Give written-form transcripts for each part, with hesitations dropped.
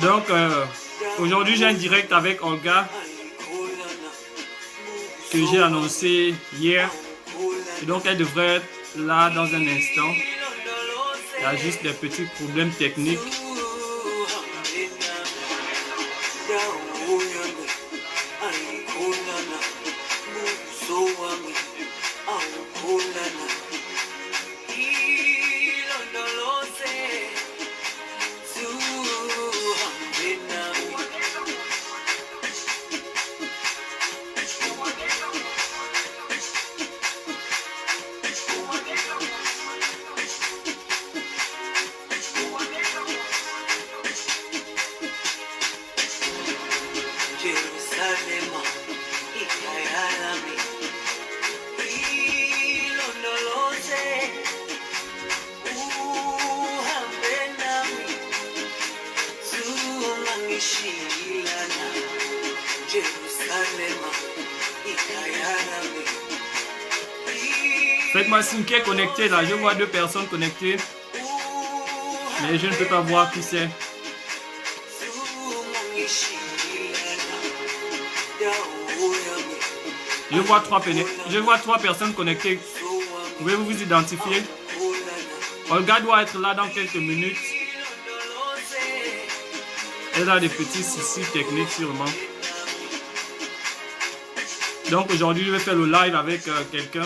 Donc, aujourd'hui, j'ai un direct avec Olga que j'ai annoncé hier. Et donc, elle devrait être là dans un instant. Il y a juste des petits problèmes techniques. Faites-moi signe qui est connecté là. Je vois 2 personnes connectées. Mais je ne peux pas voir qui c'est. Je vois 3 personnes connectées. Pouvez-vous vous identifier? Olga doit être là dans quelques minutes. Elle a des petits soucis techniques sûrement. Donc aujourd'hui, je vais faire le live avec quelqu'un.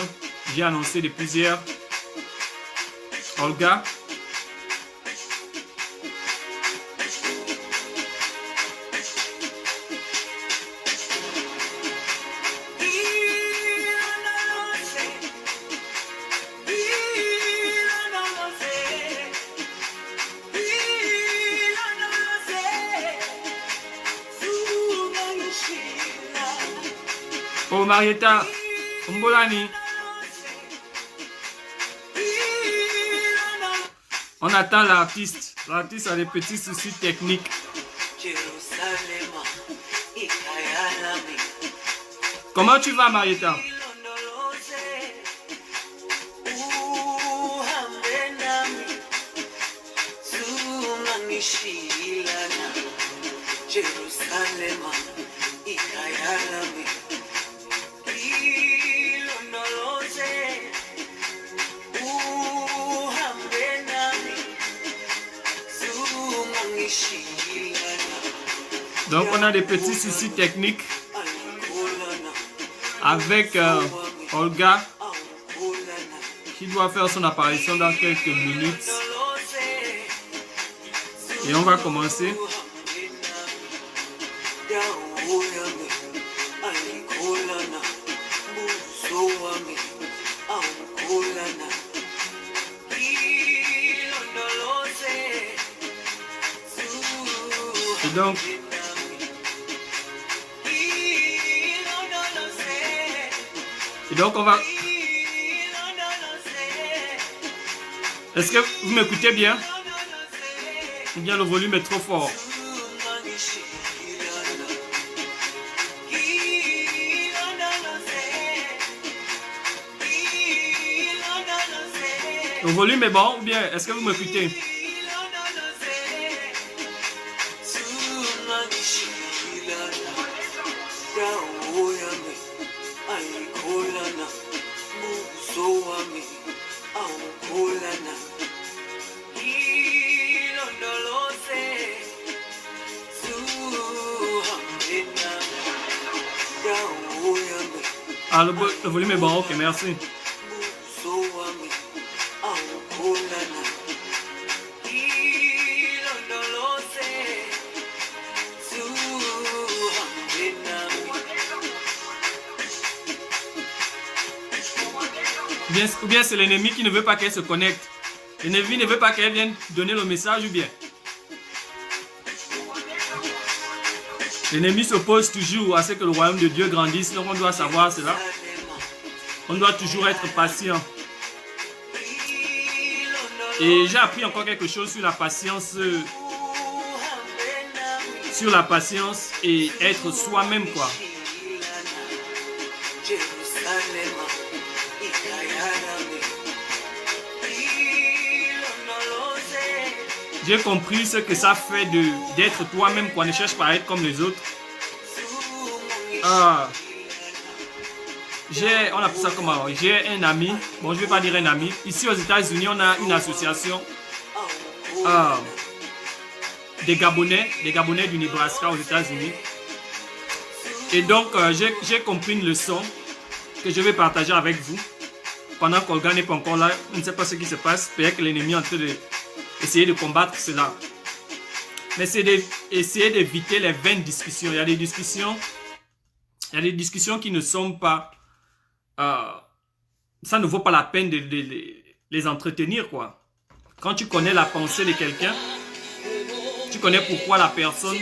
J'ai annoncé depuis hier. Olga. Oh Marietta, Mbolani. On attend l'artiste. L'artiste a des petits soucis techniques. Comment tu vas, Marietta? Donc on a des petits soucis techniques avec Olga qui doit faire son apparition dans quelques minutes. Et on va commencer. Et donc, on va... Est-ce que vous m'écoutez bien? Ou bien le volume est trop fort? Le volume est bon ou bien est-ce que vous m'écoutez? Ah, le volume est bon, ok, merci. Ou bien c'est l'ennemi qui ne veut pas qu'elle se connecte. L'ennemi ne veut pas qu'elle vienne donner le message ou bien. L'ennemi s'oppose toujours à ce que le royaume de Dieu grandisse. Donc on doit savoir cela. On doit toujours être patient. Et j'ai appris encore quelque chose sur la patience. Sur la patience et être soi-même, quoi. J'ai compris ce que ça fait d'être toi-même, quoi. Ne cherche pas à être comme les autres. On appelle ça comment? J'ai un ami, bon je ne vais pas dire un ami. Ici aux États-Unis, on a une association des Gabonais du Nebraska aux États-Unis. Et donc, j'ai compris une leçon que je vais partager avec vous. Pendant qu'Olga n'est pas encore là, on ne sait pas ce qui se passe. Peut-être que l'ennemi est en train d'essayer de combattre cela. Mais c'est d'essayer d'éviter les vaines discussions. Il y a des discussions qui ne sont pas... ça ne vaut pas la peine de les entretenir, quoi. Quand tu connais la pensée de quelqu'un, tu connais pourquoi la personne...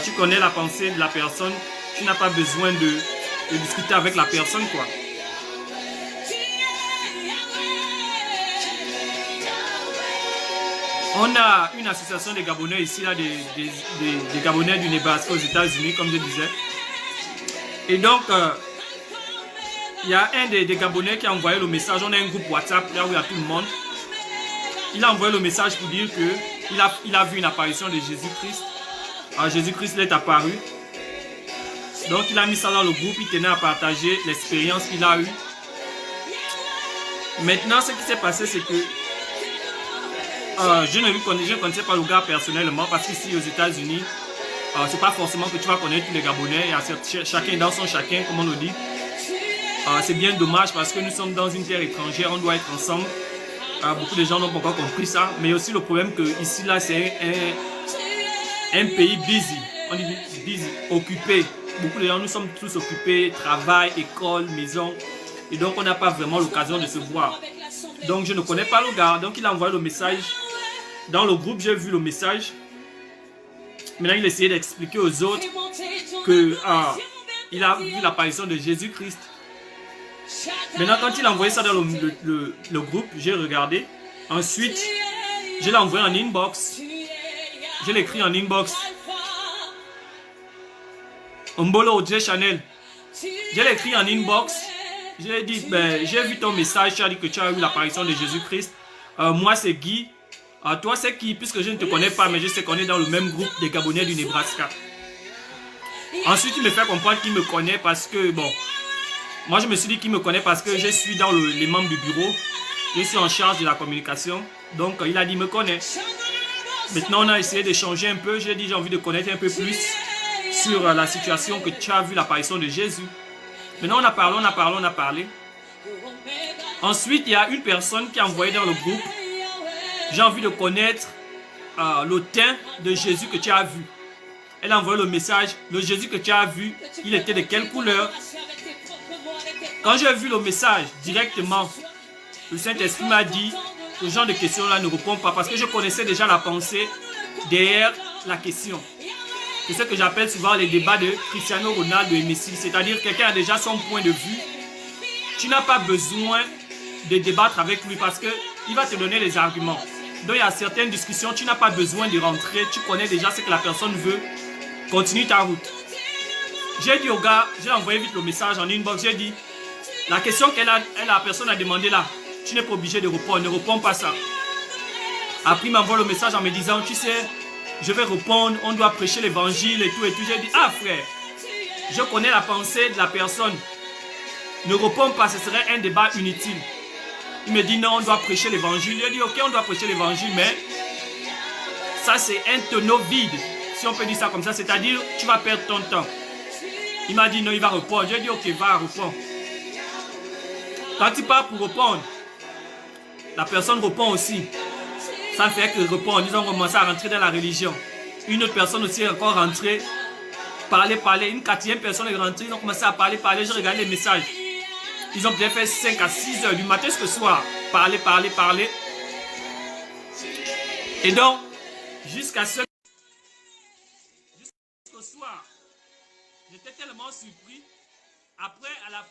tu connais la pensée de la personne, tu n'as pas besoin de discuter avec la personne, quoi. On a une association des Gabonais ici, là, des Gabonais du Nebraska aux États-Unis, comme je disais. Et donc, il y a un des Gabonais qui a envoyé le message. On a un groupe WhatsApp, là où il y a tout le monde. Il a envoyé le message pour dire qu'il a vu une apparition de Jésus-Christ. Jésus-Christ est apparu. Donc, il a mis ça dans le groupe. Il tenait à partager l'expérience qu'il a eue. Maintenant, ce qui s'est passé, c'est que je ne connaissais pas le gars personnellement parce qu'ici aux États-Unis, c'est pas forcément que tu vas connaître tous les Gabonais. Il y a chacun dans son chacun, comme on le dit. C'est bien dommage parce que nous sommes dans une terre étrangère, on doit être ensemble. Beaucoup de gens n'ont pas encore compris ça. Mais aussi le problème que ici, là, c'est un pays busy. On dit busy, occupé. Beaucoup de gens, nous sommes tous occupés, travail, école, maison. Et donc, on n'a pas vraiment l'occasion de se voir. Donc, je ne connais pas le gars. Donc, il a envoyé le message. Dans le groupe, j'ai vu le message. Maintenant, il essayait d'expliquer aux autres que il a vu l'apparition de Jésus-Christ. Maintenant, quand il a envoyé ça dans le groupe, j'ai regardé. Ensuite, je l'ai envoyé en inbox. Je l'ai écrit en inbox. Mbolo J Chanel. Je l'ai écrit en inbox. Je lui ai dit, ben, j'ai vu ton message, tu as dit que tu as eu l'apparition de Jésus-Christ. Moi, c'est Guy. Toi, c'est qui? Puisque je ne te connais pas, mais je sais qu'on est dans le même groupe des Gabonais du Nebraska. Ensuite, il me fait comprendre qu'il me connaît parce que, bon, moi, je me suis dit qu'il me connaît parce que je suis dans les membres du bureau. Je suis en charge de la communication. Donc, il a dit, il me connaît. Maintenant, on a essayé d'échanger un peu. J'ai dit, j'ai envie de connaître un peu plus sur la situation que tu as vu l'apparition de Jésus. Maintenant, on a parlé. Ensuite, il y a une personne qui a envoyé dans le groupe. J'ai envie de connaître le teint de Jésus que tu as vu. Elle a envoyé le message. Le Jésus que tu as vu, il était de quelle couleur? Quand j'ai vu le message directement, le Saint-Esprit m'a dit, ce genre de questions-là ne répond pas parce que je connaissais déjà la pensée derrière la question. C'est ce que j'appelle souvent les débats de Cristiano Ronaldo et Messi. C'est-à-dire quelqu'un a déjà son point de vue. Tu n'as pas besoin de débattre avec lui parce qu'il va te donner les arguments. Donc il y a certaines discussions, tu n'as pas besoin de rentrer. Tu connais déjà ce que la personne veut. Continue ta route. J'ai dit au gars, j'ai envoyé vite le message en inbox. J'ai dit, la question la personne a demandé là, tu n'es pas obligé de répondre. Ne réponds pas ça. Après il m'envoie le message en me disant, tu sais, je vais répondre, on doit prêcher l'évangile et tout et tout. J'ai dit, ah frère, je connais la pensée de la personne. Ne réponds pas, ce serait un débat inutile. Il me dit, non, on doit prêcher l'évangile. J'ai dit, ok, on doit prêcher l'évangile, mais ça c'est un tonneau vide. Si on peut dire ça comme ça, c'est-à-dire, tu vas perdre ton temps. Il m'a dit, non, il va répondre. J'ai dit, ok, va, répondre. Quand il part pour répondre, la personne répond aussi. Ça fait que répondre, ils ont commencé à rentrer dans la religion. Une autre personne aussi est encore rentrée, parler. Une quatrième personne est rentrée, ils ont commencé à parler. Je regarde les messages. Ils ont bien fait 5 à 6 heures du matin jusqu'au soir. Parler. Et donc, jusqu'au soir, j'étais tellement surpris. Après, à la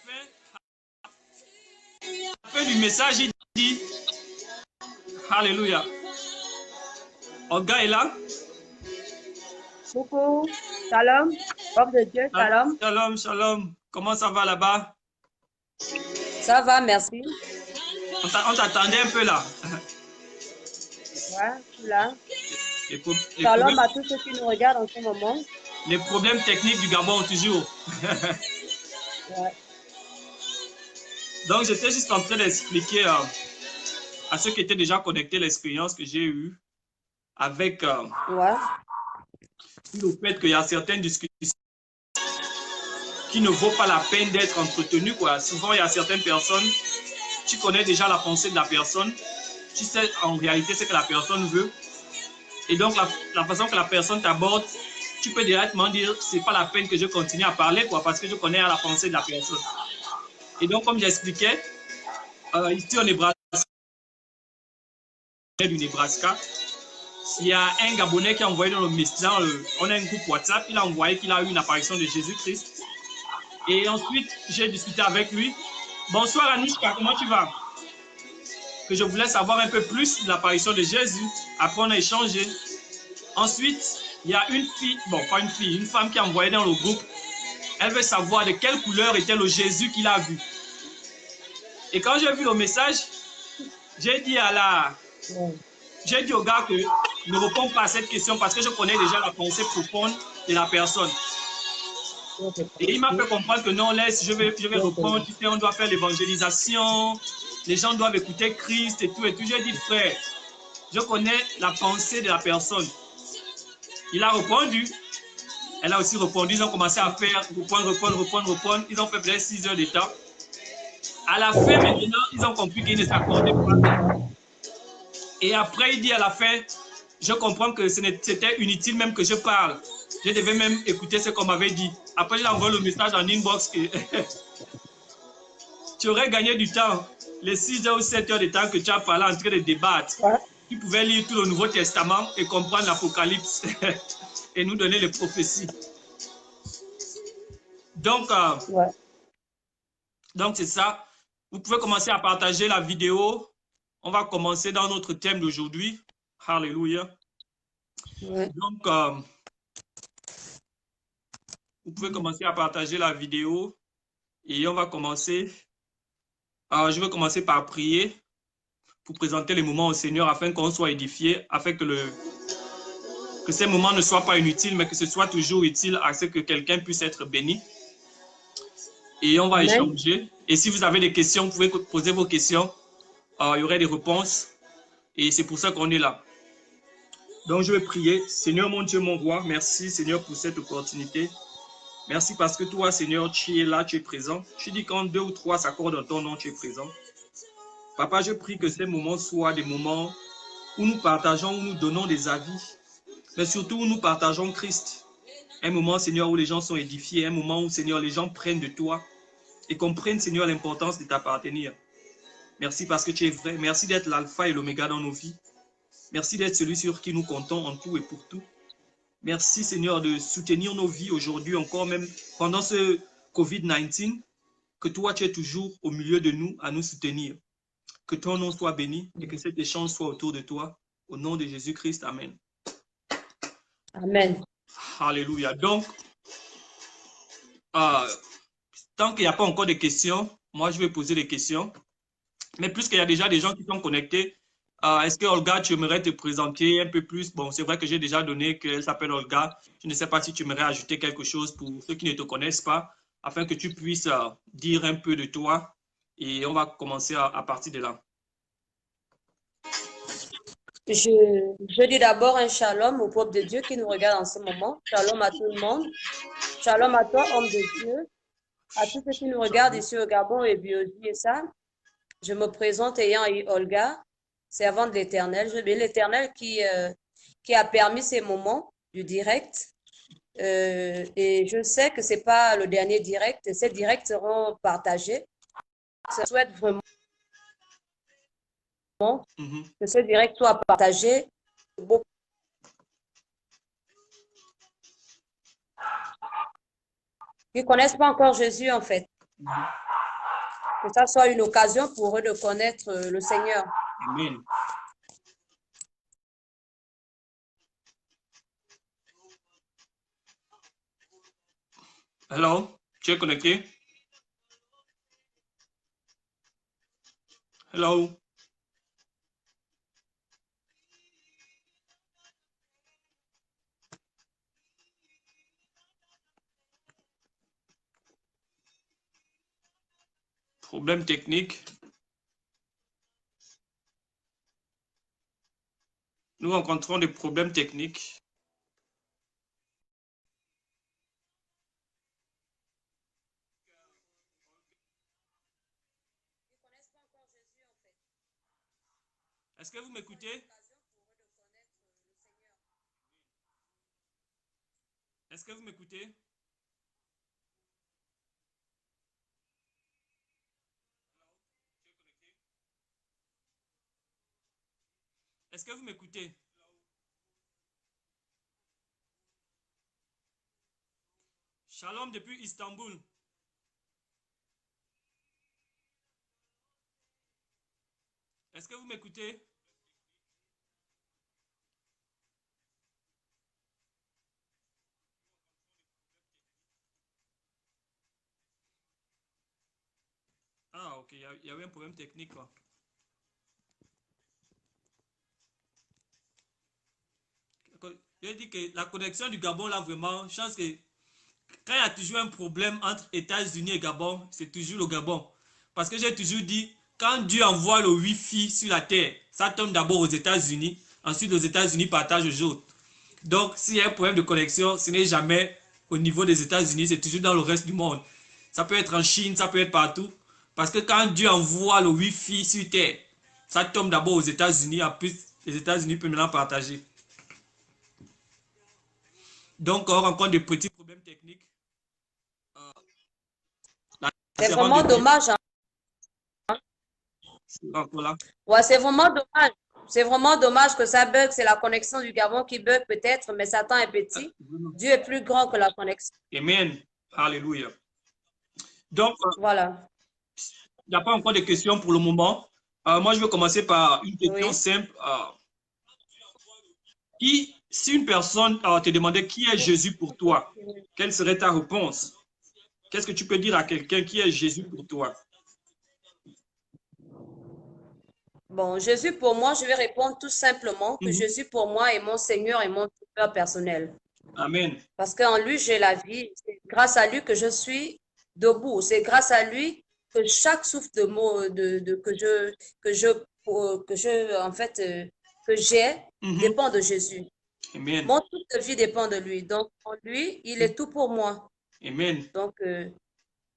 fin du message, il dit, Alléluia. Olga est là. Coucou, shalom, homme de Dieu, shalom. Shalom. Comment ça va là-bas? Ça va, merci. On t'attendait un peu là. Ouais, je suis là. Les, pro- les Shalom problèmes, à tous ceux qui nous regardent en ce moment. les problèmes techniques du Gabon, toujours. Ouais. Donc, j'étais juste en train d'expliquer à ceux qui étaient déjà connectés l'expérience que j'ai eue avec Ouais. le fait qu'il y a certaines discussions qui ne vaut pas la peine d'être entretenues, quoi. Souvent, il y a certaines personnes, tu connais déjà la pensée de la personne, tu sais en réalité ce que la personne veut. Et donc, la façon que la personne t'aborde, tu peux directement dire, c'est pas la peine que je continue à parler, quoi, parce que je connais la pensée de la personne. Et donc, comme j'expliquais, ici au Nebraska, du Nebraska, il y a un Gabonais qui a envoyé dans on a un groupe WhatsApp, il a envoyé qu'il a eu une apparition de Jésus-Christ. Et ensuite, j'ai discuté avec lui. Bonsoir Anouchka, comment tu vas? Que je voulais savoir un peu plus de l'apparition de Jésus. Après, on a échangé. Ensuite, il y a une fille, bon, pas une fille, une femme qui a envoyé dans le groupe. Elle veut savoir de quelle couleur était le Jésus qu'il a vu. Et quand j'ai vu le message, j'ai dit j'ai dit au gars que ne réponds pas à cette question parce que je connais déjà la pensée profonde de la personne. Et il m'a fait comprendre que non, laisse, je vais reprendre, tu sais, on doit faire l'évangélisation, les gens doivent écouter Christ et tout. Et tout. J'ai dit, frère, je connais la pensée de la personne. Il a répondu. Elle a aussi répondu. Ils ont commencé à faire, reprendre. Ils ont fait peut-être 6 heures de temps. À la fin, maintenant, ils ont compris qu'ils ne s'accordaient pas. Et après, il dit à la fin, je comprends que c'était inutile même que je parle. Je devais même écouter ce qu'on m'avait dit. Après, j'ai envoyé le message en inbox que tu aurais gagné du temps. Les 6 heures ou 7 heures de temps que tu as parlé en train de débattre. Ouais. Tu pouvais lire tout le Nouveau Testament et comprendre l'Apocalypse et nous donner les prophéties. Donc, Ouais. donc c'est ça. Vous pouvez commencer à partager la vidéo. On va commencer dans notre thème d'aujourd'hui. Alléluia. Ouais. Donc, vous pouvez commencer à partager la vidéo et on va commencer. Je vais commencer par prier pour présenter les moments au Seigneur afin qu'on soit édifié, afin que ces moments ne soient pas inutiles, mais que ce soit toujours utile à ce que quelqu'un puisse être béni. Et on va Amen. échanger. Et si vous avez des questions, vous pouvez poser vos questions. Il y aurait des réponses. Et c'est pour ça qu'on est là. Donc, je vais prier. Seigneur, mon Dieu, mon roi, merci, Seigneur, pour cette opportunité. Merci parce que toi, Seigneur, tu es là, tu es présent. Tu dis quand 2 ou 3 s'accordent dans ton nom, tu es présent. Papa, je prie que ces moments soient des moments où nous partageons, où nous donnons des avis, mais surtout où nous partageons Christ. Un moment, Seigneur, où les gens sont édifiés, un moment où, Seigneur, les gens prennent de toi et comprennent, Seigneur, l'importance de t'appartenir. Merci parce que tu es vrai. Merci d'être l'alpha et l'oméga dans nos vies. Merci d'être celui sur qui nous comptons en tout et pour tout. Merci, Seigneur, de soutenir nos vies aujourd'hui, encore même pendant ce COVID-19, que toi, tu es toujours au milieu de nous à nous soutenir. Que ton nom soit béni et que cet échange soit autour de toi. Au nom de Jésus-Christ, Amen. Amen. Alléluia. Donc, tant qu'il n'y a pas encore de questions, moi, je vais poser des questions. Mais puisqu'il y a déjà des gens qui sont connectés, est-ce que Olga, tu aimerais te présenter un peu plus? Bon, c'est vrai que j'ai déjà donné qu'elle s'appelle Olga. Je ne sais pas si tu aimerais ajouter quelque chose pour ceux qui ne te connaissent pas, afin que tu puisses dire un peu de toi. Et on va commencer à partir de là. Je dis d'abord un shalom au peuple de Dieu qui nous regarde en ce moment. Shalom à tout le monde. Shalom à toi, homme de Dieu. À tous ceux qui nous regardent ici au Gabon et Bioji et ça. Je me présente ayant Olga, servante de l'Éternel. Je bénis l'Éternel qui a permis ces moments du direct. Et je sais que ce n'est pas le dernier direct. Ces directs seront partagés. Je souhaite vraiment que ce direct soit partagé. Qui ne connaissent pas encore Jésus, en fait. Que ça soit une occasion pour eux de connaître le Seigneur. Amen. Hello, tu es connecté? Hello. Problème technique. Nous rencontrons des problèmes techniques. Est-ce que vous m'écoutez? Est-ce que vous m'écoutez? Est-ce que vous m'écoutez? Shalom depuis Istanbul. Est-ce que vous m'écoutez? Ah, ok, il y avait un problème technique, quoi. Je dis que la connexion du Gabon, là, vraiment, je pense que quand il y a toujours un problème entre États-Unis et Gabon, c'est toujours le Gabon. Parce que j'ai toujours dit, quand Dieu envoie le Wi-Fi sur la terre, ça tombe d'abord aux États-Unis, ensuite les États-Unis partagent aux autres. Donc, s'il y a un problème de connexion, ce n'est jamais au niveau des États-Unis, c'est toujours dans le reste du monde. Ça peut être en Chine, ça peut être partout. Parce que quand Dieu envoie le Wi-Fi sur terre, ça tombe d'abord aux États-Unis, en plus, les États-Unis peuvent maintenant partager. Donc, on rencontre des petits problèmes techniques. C'est vraiment dommage. Hein? Voilà. Ouais, c'est vraiment dommage. C'est vraiment dommage que ça bug. C'est la connexion du Gabon qui bug peut-être, mais Satan est petit. Dieu est plus grand que la connexion. Amen. Alléluia. Donc, voilà. Il n'y a pas encore de questions pour le moment. Moi, je vais commencer par une question simple. Si une personne te demandait qui est Jésus pour toi, quelle serait ta réponse? Qu'est-ce que tu peux dire à quelqu'un qui est Jésus pour toi? Bon, Jésus pour moi, je vais répondre tout simplement que Jésus pour moi est mon Seigneur et mon Sauveur personnel. Amen. Parce qu'en lui, j'ai la vie. C'est grâce à lui que je suis debout. C'est grâce à lui que chaque souffle de mot que j'ai dépend de Jésus. Amen. Mon toute de vie dépend de lui. Donc, en lui, il est tout pour moi. Amen. Donc, je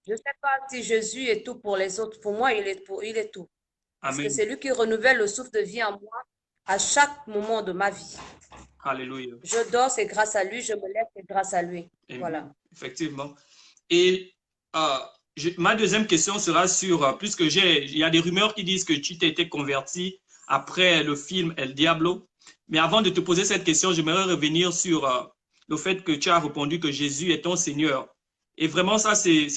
ne sais pas si Jésus est tout pour les autres. Pour moi, il est tout. Parce Amen. que c'est lui qui renouvelle le souffle de vie en moi à chaque moment de ma vie. Alléluia. Je dors, c'est grâce à lui. Je me lève, c'est grâce à lui. Amen. Voilà. Effectivement. Et ma deuxième question sera sur, puisque il y a des rumeurs qui disent que tu t'es été converti après le film El Diablo. Mais avant de te poser cette question, j'aimerais revenir sur le fait que tu as répondu que Jésus est ton Seigneur. Et vraiment, ça, c'est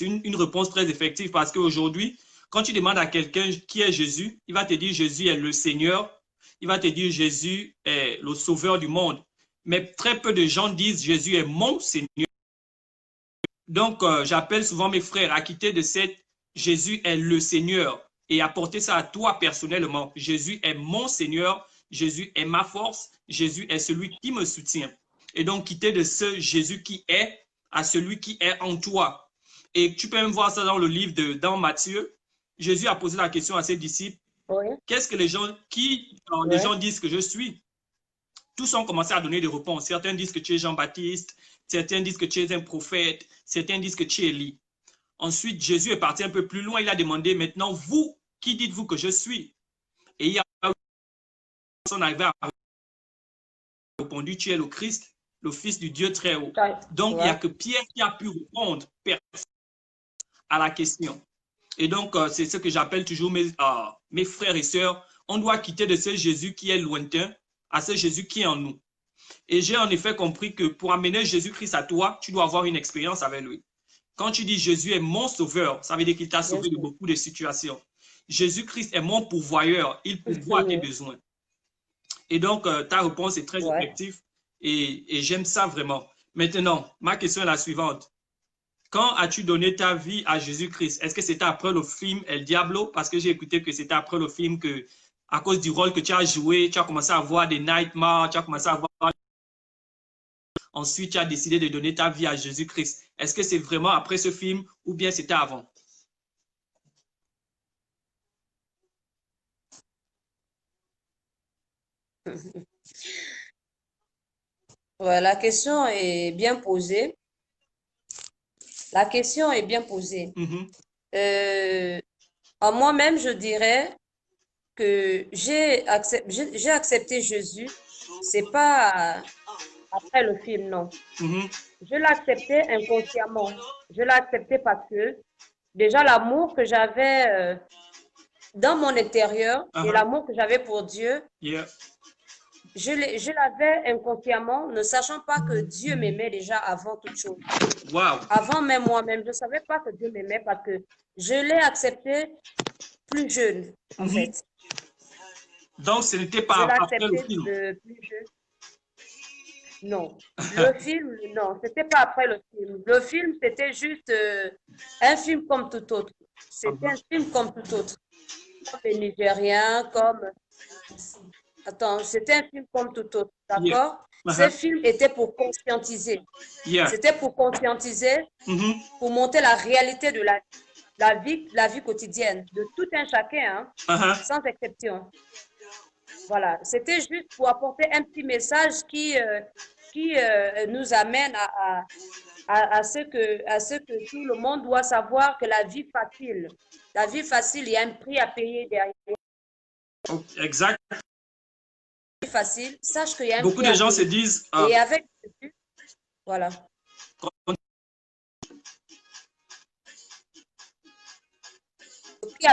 une réponse très effective parce qu'aujourd'hui, quand tu demandes à quelqu'un qui est Jésus, il va te dire Jésus est le Seigneur. Il va te dire Jésus est le Sauveur du monde. Mais très peu de gens disent Jésus est mon Seigneur. Donc, j'appelle souvent mes frères à quitter de cette Jésus est le Seigneur et apporter ça à toi personnellement. Jésus est mon Seigneur, Jésus est ma force, Jésus est celui qui me soutient. Et donc, quitter de ce Jésus qui est à celui qui est en toi. Et tu peux même voir ça dans le livre dans Matthieu. Jésus a posé la question à ses disciples. Oui. Qu'est-ce que les gens disent que je suis? Tous ont commencé à donner des réponses. Certains disent que tu es Jean-Baptiste, certains disent que tu es un prophète, certains disent que tu es Élie. Ensuite, Jésus est parti un peu plus loin. Il a demandé, maintenant, vous, qui dites-vous que je suis? Et il y a une personne arrivée à répondu, tu es le Christ, le Fils du Dieu très haut. Donc, il n'y a que Pierre qui a pu répondre à la question. Et donc, c'est ce que j'appelle toujours mes frères et sœurs. On doit quitter de ce Jésus qui est lointain à ce Jésus qui est en nous. Et j'ai en effet compris que pour amener Jésus-Christ à toi, tu dois avoir une expérience avec lui. Quand tu dis Jésus est mon sauveur, ça veut dire qu'il t'a sauvé de beaucoup de situations. Jésus-Christ est mon pourvoyeur, il pourvoit tes besoins. Et donc, ta réponse est très effective et j'aime ça vraiment. Maintenant, ma question est la suivante. Quand as-tu donné ta vie à Jésus-Christ? Est-ce que c'était après le film El Diablo? Parce que j'ai écouté que c'était après le film que, à cause du rôle que tu as joué, tu as commencé à avoir des nightmares, tu as commencé à avoir... Ensuite, tu as décidé de donner ta vie à Jésus-Christ. Est-ce que c'est vraiment après ce film ou bien c'était avant? Ouais, la question est bien posée. La question est bien posée. Mhm, Euh, En moi-même, je dirais que j'ai accepté Jésus. C'est pas après le film, non. mhm, Je l'ai accepté inconsciemment. Je l'ai accepté parce que déjà l'amour que j'avais dans mon intérieur et uh-huh, l'amour que j'avais pour Dieu, yeah. je l'avais inconsciemment, ne sachant pas que Dieu m'aimait déjà avant toute chose. Wow. Avant même moi-même, je ne savais pas que Dieu m'aimait parce que je l'ai accepté plus jeune, en Mhm. fait. Donc, ce n'était Je l'ai pas après le accepté film. plus jeune. Non. Le film, non, c'était pas après le film. Le film, c'était juste un film comme tout autre. C'était un Uh-huh, film comme tout autre. Comme les Nigériens, comme... Attends, c'était un film comme tout autre, yeah. d'accord? Ces Uh-huh, films étaient pour conscientiser. yeah. C'était pour conscientiser, Mhm, pour montrer la réalité de la vie quotidienne de tout un chacun, hein, uh-huh. sans exception. Voilà, c'était juste pour apporter un petit message qui nous amène à ce que tout le monde doit savoir que la vie facile, il y a un prix à payer derrière. Oh, exact. La vie facile, sache qu'il y a un Beaucoup prix de à gens se payer. disent, Et avec Jésus, voilà, le prix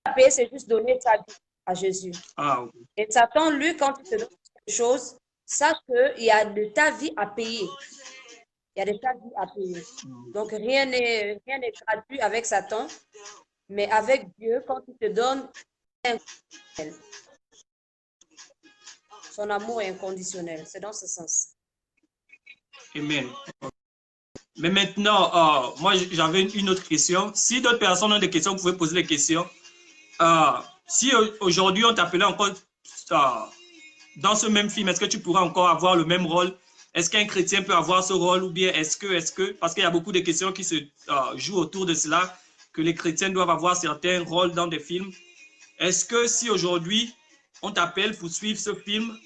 à payer, c'est juste donner sa vie à Jésus. ah, Et Satan, lui, quand il te donne quelque chose, sache qu'il y a de ta vie à payer. Il y a des tas de vies à payer. Donc, rien n'est gratuit avec Satan, mais avec Dieu, quand il te donne son amour est inconditionnel. C'est dans ce sens. amen. Mais maintenant, moi, j'avais une autre question. Si d'autres personnes ont des questions, vous pouvez poser des questions. Si aujourd'hui, on t'appelait encore dans ce même film, est-ce que tu pourrais encore avoir le même rôle? Est-ce qu'un chrétien peut avoir ce rôle ou bien parce qu'il y a beaucoup de questions qui se jouent autour de cela, que les chrétiens doivent avoir certains rôles dans des films. Est-ce que si aujourd'hui, on t'appelle pour suivre ce film,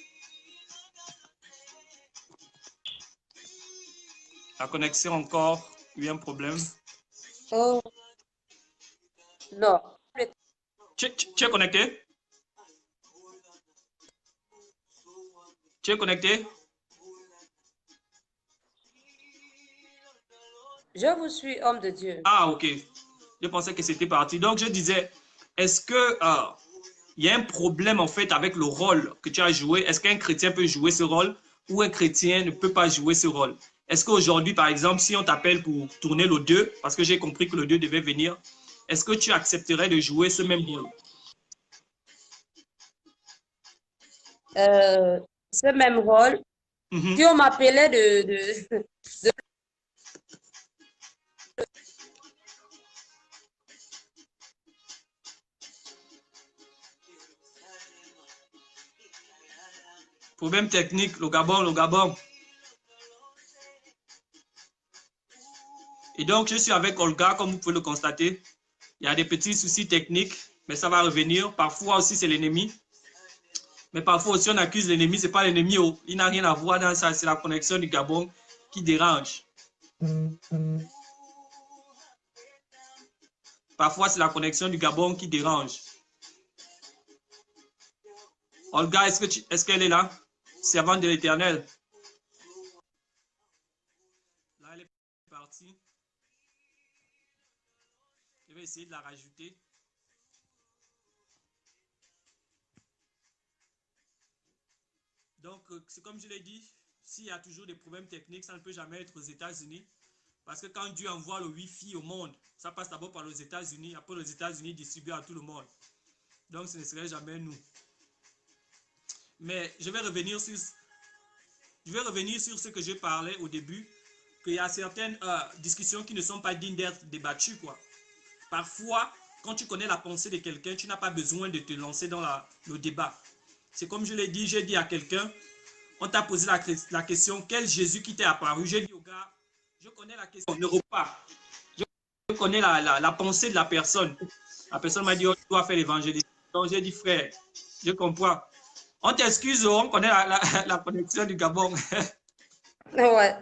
la connexion encore, il y a un problème. Oh, non. Tu es connecté? Tu es connecté? Je vous suis, homme de Dieu. Ah, ok. Je pensais que c'était parti. Donc, je disais, est-ce que il y a un problème en fait avec le rôle que tu as joué? Est-ce qu'un chrétien peut jouer ce rôle ou un chrétien ne peut pas jouer ce rôle? Est-ce qu'aujourd'hui, par exemple, si on t'appelle pour tourner le 2, parce que j'ai compris que le 2 devait venir, est-ce que tu accepterais de jouer ce même rôle? Euh, Ce même rôle, Mhm. si on m'appelait de Problème technique, le Gabon, le Gabon. Et donc, je suis avec Olga, comme vous pouvez le constater. Il y a des petits soucis techniques, mais ça va revenir. Parfois aussi, c'est l'ennemi. Mais parfois aussi, on accuse l'ennemi. Ce n'est pas l'ennemi. Oh. Il n'a rien à voir dans ça. C'est la connexion du Gabon qui dérange. Parfois, c'est la connexion du Gabon qui dérange. Olga, est-ce qu'elle est là? Servante de l'Éternel. Là, elle est partie. Je vais essayer de la rajouter. Donc, c'est comme je l'ai dit, s'il y a toujours des problèmes techniques, ça ne peut jamais être aux États-Unis. Parce que quand Dieu envoie le Wi-Fi au monde, ça passe d'abord par les États-Unis, après les États-Unis distribuent à tout le monde. Donc, ce ne serait jamais nous. Mais je vais revenir sur ce que je parlais au début, qu'il y a certaines discussions qui ne sont pas dignes d'être débattues, quoi. Parfois, quand tu connais la pensée de quelqu'un, tu n'as pas besoin de te lancer dans le débat. C'est comme je l'ai dit, j'ai dit à quelqu'un, on t'a posé la question, quel Jésus qui t'est apparu? J'ai dit au gars, je connais la question, ne repars. Je connais la pensée de la personne. La personne m'a dit, oh, tu dois faire l'évangélisation. Donc j'ai dit, frère, je comprends. On t'excuse, on connaît la connexion du Gabon. Ouais,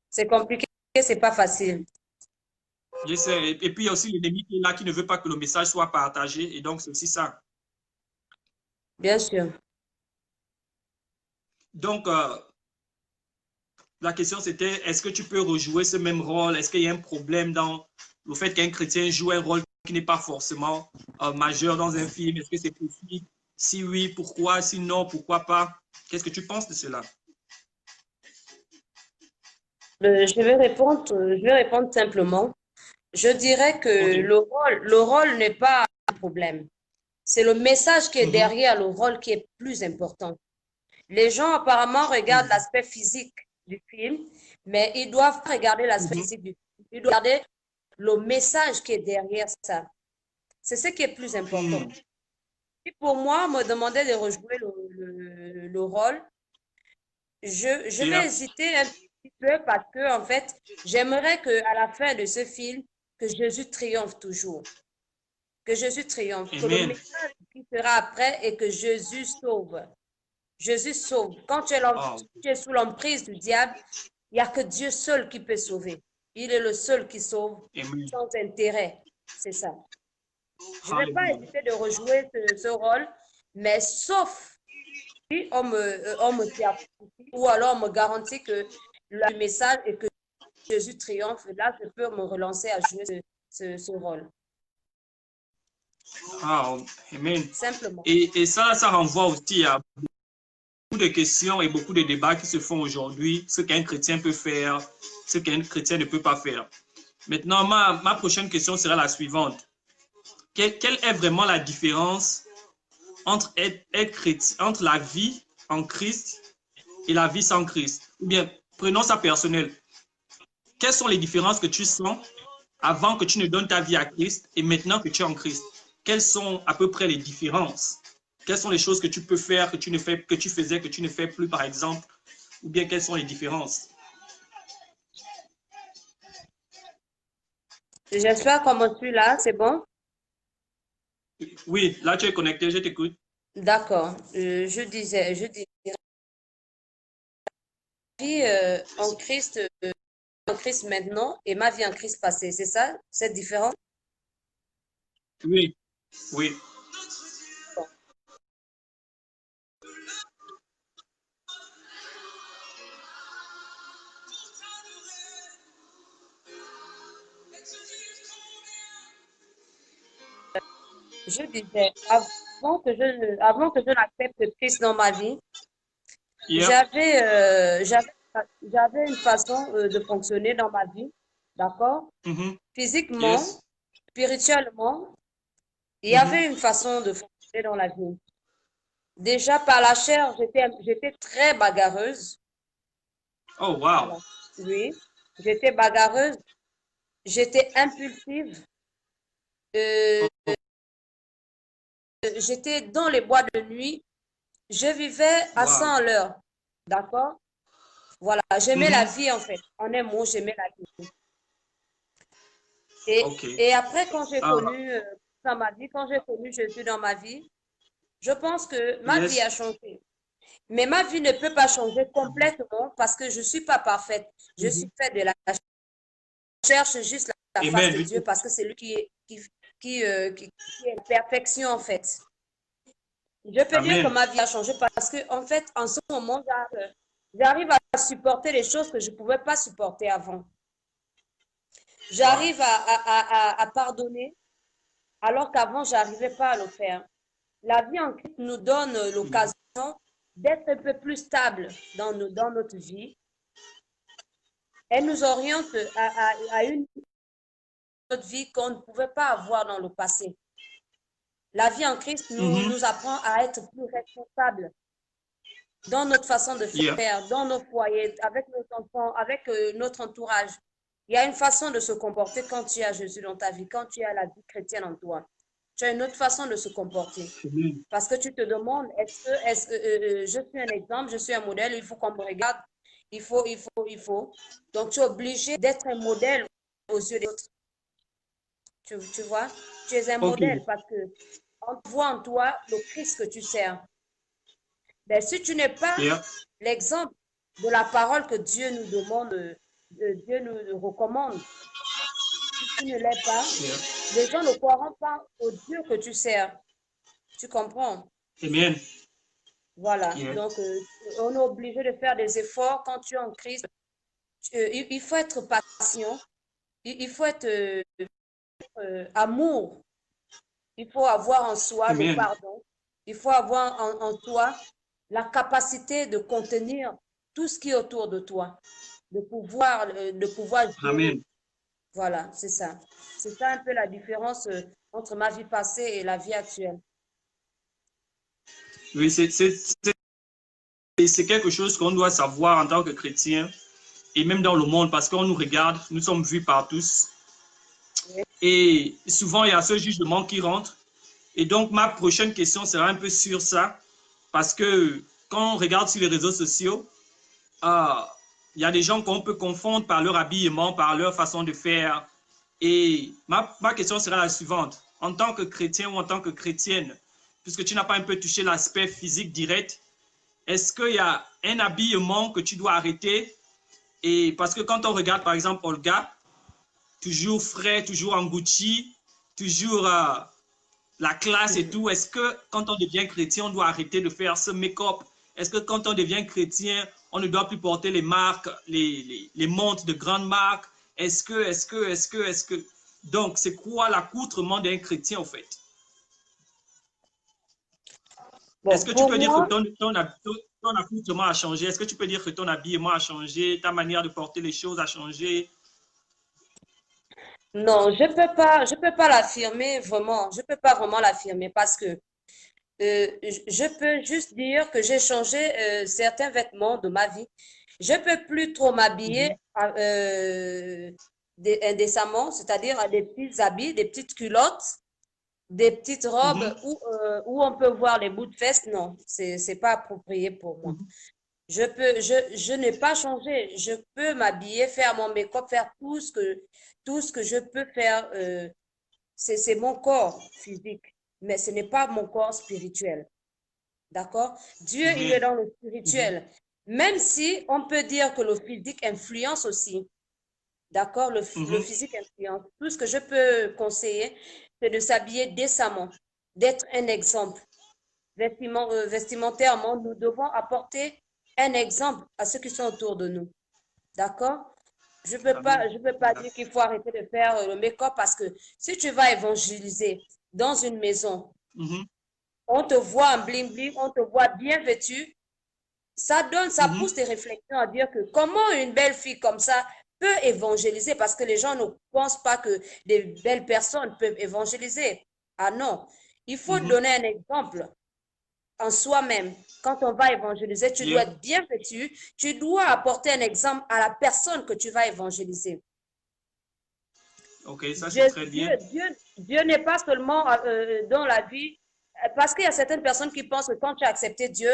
c'est compliqué, c'est pas facile. Je sais. Et puis, il y a aussi l'ennemi qui est là, qui ne veut pas que le message soit partagé. Et donc, c'est aussi ça. Bien sûr. Donc, la question, c'était, est-ce que tu peux rejouer ce même rôle? Est-ce qu'il y a un problème dans le fait qu'un chrétien joue un rôle qui n'est pas forcément majeur dans un film? Est-ce que c'est possible? Si oui, pourquoi? Si non, pourquoi pas? Qu'est-ce que tu penses de cela? Je vais répondre simplement. Je dirais que OK. le rôle n'est pas un problème. C'est le message qui est Mhm. derrière le rôle qui est plus important. Les gens apparemment regardent Mhm. l'aspect physique du film, mais ils doivent regarder l'aspect Mhm. physique du film. Ils doivent regarder le message qui est derrière ça. C'est ce qui est plus important. Mhm. Et pour moi, me demander de rejouer le rôle, je vais Yeah. hésiter un petit peu parce que, en fait, j'aimerais qu'à la fin de ce film, que Jésus triomphe toujours. Que Jésus triomphe. Que le Amen. message qui sera après est que Jésus sauve. Jésus sauve. Quand Oh, tu es sous l'emprise du diable, il n'y a que Dieu seul qui peut sauver. Il est le seul qui sauve amen. sans intérêt. C'est ça. Je ne vais pas Hallelujah. hésiter de rejouer ce rôle, mais sauf si on me certifie ou alors on me garantit que le message est que Jésus triomphe. Là, je peux me relancer à jouer ce rôle. Ah, amen. Simplement. Et ça renvoie aussi à beaucoup de questions et beaucoup de débats qui se font aujourd'hui, ce qu'un chrétien peut faire, ce qu'un chrétien ne peut pas faire. Maintenant, ma prochaine question sera la suivante. Quelle est vraiment la différence entre être chrétien, entre la vie en Christ et la vie sans Christ? Ou bien, prenons ça personnel. Quelles sont les différences que tu sens avant que tu ne donnes ta vie à Christ et maintenant que tu es en Christ? Quelles sont à peu près les différences? Quelles sont les choses que tu peux faire, que tu ne fais, que tu faisais, que tu ne fais plus, par exemple? Ou bien quelles sont les différences? J'espère qu'on me suit là, c'est bon? Oui, là tu es connecté, je t'écoute. D'accord. Je disais, vie en Christ maintenant et ma vie en Christ passé, c'est ça? C'est différent? Oui, oui. Je disais, avant que je n'accepte Christ dans ma vie, Yep. j'avais, j'avais une façon de fonctionner dans ma vie, d'accord? Mhm. Physiquement, Yes. spirituellement, il y Mhm. avait une façon de fonctionner dans la vie. Déjà par la chair, j'étais très bagarreuse. Oh, wow. Voilà. Oui, j'étais bagarreuse, j'étais impulsive, euh, Oh, j'étais dans les bois de nuit, je vivais à wow. 100 à l'heure. D'accord? Voilà, j'aimais la Mhm. vie en fait. En un mot, j'aimais la vie. OK. Et après, quand j'ai Ah, connu dans ma vie, quand j'ai connu Jésus dans ma vie, je pense que ma vie a yes. changé. Mais ma vie ne peut pas changer complètement parce que je ne suis pas parfaite. Je suis Mhm. faite de la cherche juste la face Amen. de Oui. Dieu parce que c'est lui qui est la perfection en fait. Je peux dire que Amen. ma vie a changé parce que en fait, en ce moment, j'arrive à supporter les choses que je ne pouvais pas supporter avant. Wow. J'arrive à pardonner alors qu'avant, je n'arrivais pas à le faire. La vie en Christ nous donne Mhm. l'occasion d'être un peu plus stable dans notre vie. Elle nous oriente à une autre vie qu'on ne pouvait pas avoir dans le passé. La vie en Christ Mhm. nous apprend à être plus responsables dans notre façon de Yeah. faire, dans nos foyers, avec nos enfants, avec notre entourage. Il y a une façon de se comporter quand tu as Jésus dans ta vie, quand tu as la vie chrétienne en toi. Tu as une autre façon de se comporter. Amen. Parce que tu te demandes, je suis un exemple, je suis un modèle, il faut qu'on me regarde, il faut. Donc, tu es obligé d'être un modèle aux yeux des autres. Tu vois, tu es un OK. modèle parce que on voit en toi le Christ que tu sers. Mais si tu n'es pas Yeah. l'exemple de la parole que Dieu nous demande, Dieu nous recommande, si tu ne l'es pas, Yeah. les gens ne croiront pas au Dieu que tu sers. Tu comprends? Amen. Voilà. Yeah. Donc, on est obligé de faire des efforts quand tu es en Christ. Il faut être patient. Il faut être amour. Il faut avoir en soi le Amen. pardon. Il faut avoir en toi la capacité de contenir tout ce qui est autour de toi, de pouvoir gérer. Amen. Voilà, c'est ça. C'est ça un peu la différence entre ma vie passée et la vie actuelle. Oui, c'est quelque chose qu'on doit savoir en tant que chrétien et même dans le monde parce qu'on nous regarde, nous sommes vus par tous. Oui. Et souvent, il y a ce jugement qui rentre. Et donc, ma prochaine question sera un peu sur ça parce que quand on regarde sur les réseaux sociaux, il y a des gens qu'on peut confondre par leur habillement, par leur façon de faire. Et ma question sera la suivante. En tant que chrétien ou en tant que chrétienne, puisque tu n'as pas un peu touché l'aspect physique direct, est-ce qu'il y a un habillement que tu dois arrêter? Et parce que quand on regarde, par exemple, Olga, toujours frais, toujours en Gucci, toujours la classe et tout, est-ce que quand on devient chrétien, on doit arrêter de faire ce make-up? Est-ce que quand on devient chrétien, on ne doit plus porter les marques, les montres de grandes marques? Est-ce que... Donc, c'est quoi l'accoutrement d'un chrétien, en fait? Est-ce Bon, que tu pour peux dire que moi, ton accoutrement a changé? Est-ce que tu peux dire que ton habillement a changé? Ta manière de porter les choses a changé? non, je peux pas l'affirmer vraiment. Je peux pas vraiment l'affirmer parce que je peux juste dire que j'ai changé certains vêtements de ma vie. Je peux plus trop m'habiller Mhm, indécemment, c'est-à-dire à des petits habits, des petites culottes, des petites robes mhm, où on peut voir les bouts de fesses. Non, c'est pas approprié pour moi. mhm. Je n'ai pas changé. Je peux m'habiller, faire mon make-up, faire tout ce que je peux faire. C'est mon corps physique, mais ce n'est pas mon corps spirituel. D'accord? Dieu, il est Amen. dans le Mhm, spirituel. Même si on peut dire que le physique influence aussi. D'accord? Le mhm, physique influence. Tout ce que je peux conseiller, c'est de s'habiller décemment, d'être un exemple. Vestimentairement, nous devons apporter un exemple à ceux qui sont autour de nous. D'accord? Amen. Je peux pas Yeah. dire qu'il faut arrêter de faire le make-up parce que si tu vas évangéliser dans une maison, Mhm, on te voit en bling-bling, on te voit bien vêtu, ça mhm, pousse tes réflexions à dire que comment une belle fille comme ça peut évangéliser parce que les gens ne pensent pas que des belles personnes peuvent évangéliser. Ah non, il faut mhm. donner un exemple en soi-même. Quand on va évangéliser, tu dois Yeah. être bien vêtu, tu dois apporter un exemple à la personne que tu vas évangéliser. Ok, ça c'est très bien. Dieu n'est pas seulement dans la vie, parce qu'il y a certaines personnes qui pensent que quand tu as accepté Dieu,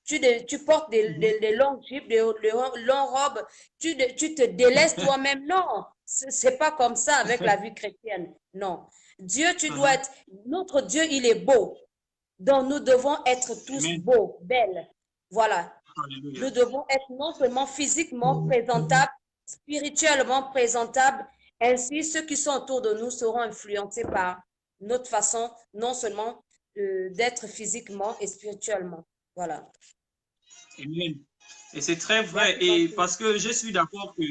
tu portes Mhm, des longues jupes, des longues robes, tu te délaisses toi-même. Non, c'est pas comme ça avec la vie chrétienne. Non. Dieu, tu dois mhm. être, notre Dieu, il est beau. Donc, nous devons être tous Amen. beaux, belles. Voilà. Alléluia. Nous devons être non seulement physiquement présentables, spirituellement présentables. Ainsi, ceux qui sont autour de nous seront influencés par notre façon non seulement d'être physiquement et spirituellement. Voilà. Amen. Et c'est très vrai. Merci Et beaucoup. parce que je suis d'accord que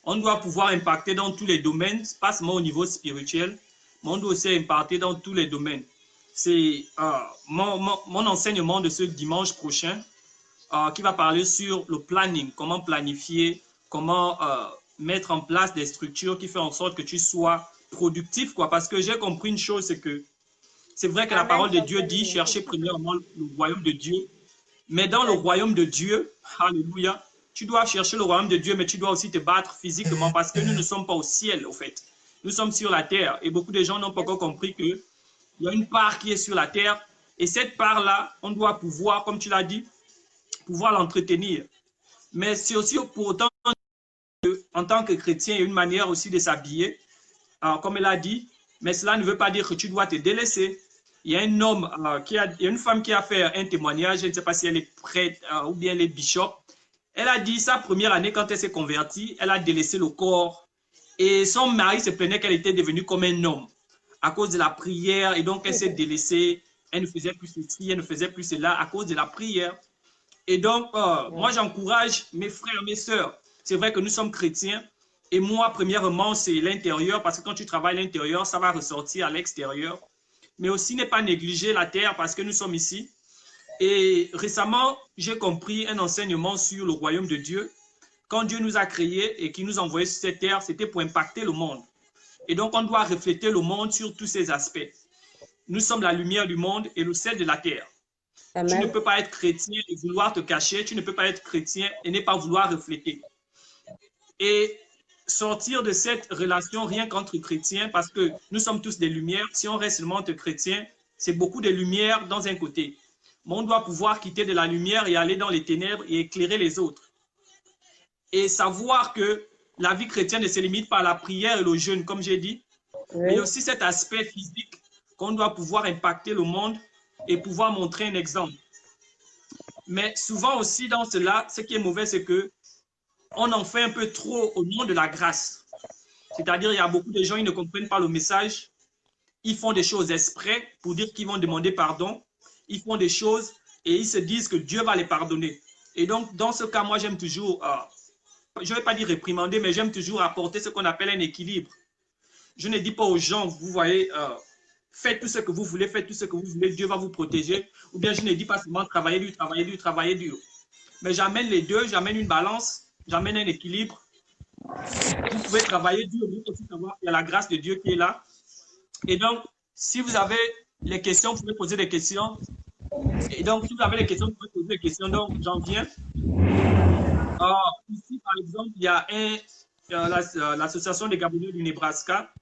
on doit pouvoir impacter dans tous les domaines, pas seulement au niveau spirituel, mais on doit aussi impacter dans tous les domaines. C'est mon enseignement de ce dimanche prochain qui va parler sur le planning, comment planifier, comment mettre en place des structures qui font en sorte que tu sois productif, quoi. Parce que j'ai compris une chose, c'est que c'est vrai que la Amen, parole tu de as Dieu bien dit dit. chercher premièrement le royaume de Dieu. Mais dans Tu le as dit. royaume de Dieu, alléluia, tu dois chercher le royaume de Dieu, mais tu dois aussi te battre physiquement parce que nous ne sommes pas au ciel, au fait. Nous sommes sur la terre et beaucoup de gens n'ont pas Bien encore sûr. compris qu'il y a une part qui est sur la terre et cette part-là, on doit pouvoir, comme tu l'as dit, pouvoir l'entretenir. Mais c'est aussi pour autant en tant que chrétien, il y a une manière aussi de s'habiller, comme elle a dit, mais cela ne veut pas dire que tu dois te délaisser. il y a un homme, il y a une femme qui a fait un témoignage, je ne sais pas si elle est prêtre ou bien elle est bishop. Elle a dit sa première année, quand elle s'est convertie, elle a délaissé le corps. Et son mari se plaignait qu'elle était devenue comme un homme à cause de la prière. Et donc, elle s'est délaissée. Elle ne faisait plus ceci, elle ne faisait plus cela à cause de la prière. Et donc, moi, j'encourage mes frères, mes sœurs. C'est vrai que nous sommes chrétiens. Et moi, premièrement, c'est l'intérieur. Parce que quand tu travailles l'intérieur, ça va ressortir à l'extérieur. Mais aussi, ne pas négliger la terre parce que nous sommes ici. Et récemment, j'ai compris un enseignement sur le royaume de Dieu. Quand Dieu nous a créés et qu'il nous a envoyés sur cette terre, c'était pour impacter le monde. Et donc, on doit refléter le monde sur tous ces aspects. Nous sommes la lumière du monde et le sel de la terre. Amen. Tu ne peux pas être chrétien et vouloir te cacher. Tu ne peux pas être chrétien et ne pas vouloir refléter. Et sortir de cette relation rien qu'entre chrétiens, parce que nous sommes tous des lumières. Si on reste seulement entre chrétiens, c'est beaucoup de lumière dans un côté. Mais on doit pouvoir quitter de la lumière et aller dans les ténèbres et éclairer les autres. Et savoir que la vie chrétienne ne se limite pas à la prière et le jeûne, comme j'ai dit, mais aussi cet aspect physique qu'on doit pouvoir impacter le monde et pouvoir montrer un exemple. Mais souvent aussi dans cela, ce qui est mauvais, c'est que on en fait un peu trop au nom de la grâce. C'est-à-dire, il y a beaucoup de gens qui ne comprennent pas le message. Ils font des choses exprès pour dire qu'ils vont demander pardon. Ils font des choses et ils se disent que Dieu va les pardonner. Et donc, dans ce cas, moi, j'aime toujours, je ne vais pas dire réprimander, mais j'aime toujours apporter ce qu'on appelle un équilibre. Je ne dis pas aux gens, vous voyez, faites tout ce que vous voulez, faites tout ce que vous voulez, Dieu va vous protéger. Ou bien je ne dis pas seulement travailler dur, travailler dur, travailler dur. Mais j'amène les deux, j'amène une balance, j'amène un équilibre. Vous pouvez travailler dur, vous aussi savoir qu'il y a la grâce de Dieu qui est là. Et donc, si vous avez les questions, vous pouvez poser des questions. Et donc, si vous avez des questions, vous pouvez poser des questions. Donc, j'en viens. Ici, par exemple, il y a l'association des Gabonais du Nebraska.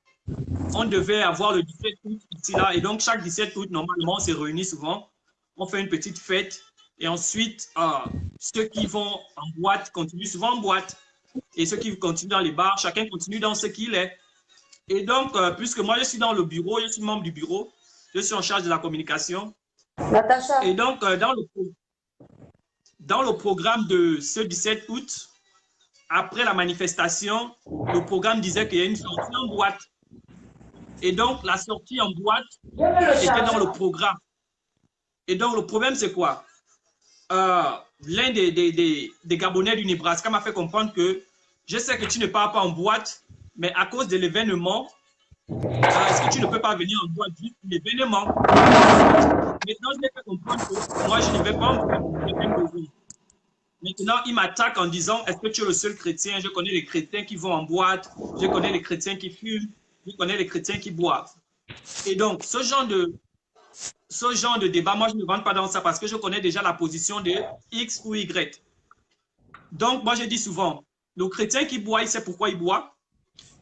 On devait avoir le 17 août ici, là. Et donc, chaque 17 août, normalement, on se réunit souvent. On fait une petite fête. Et ensuite, ceux qui vont en boîte continuent souvent en boîte. Et ceux qui continuent dans les bars, chacun continue dans ce qu'il est. Et donc, puisque moi, je suis dans le bureau, je suis membre du bureau, je suis en charge de la communication. Natacha. Et donc, dans le programme de ce 17 août, après la manifestation, le programme disait qu'il y a une sortie en boîte. Et donc, la sortie en boîte était dans le programme. Et donc, le problème, c'est quoi? L'un des Gabonais du Nebraska m'a fait comprendre que je sais que tu ne pars pas en boîte, mais à cause de l'événement, est-ce que tu ne peux pas venir en boîte juste pour l'événement? Maintenant, je l'ai fait comprendre que moi, je ne vais pas en boîte. Maintenant, il m'attaque en disant, est-ce que tu es le seul chrétien? Je connais les chrétiens qui vont en boîte, je connais les chrétiens qui fument, je connais les chrétiens qui boivent. Et donc, ce genre de débat, moi, je ne rentre pas dans ça parce que je connais déjà la position de X ou Y. Donc, moi, je dis souvent, le chrétien qui boit, il sait pourquoi il boit.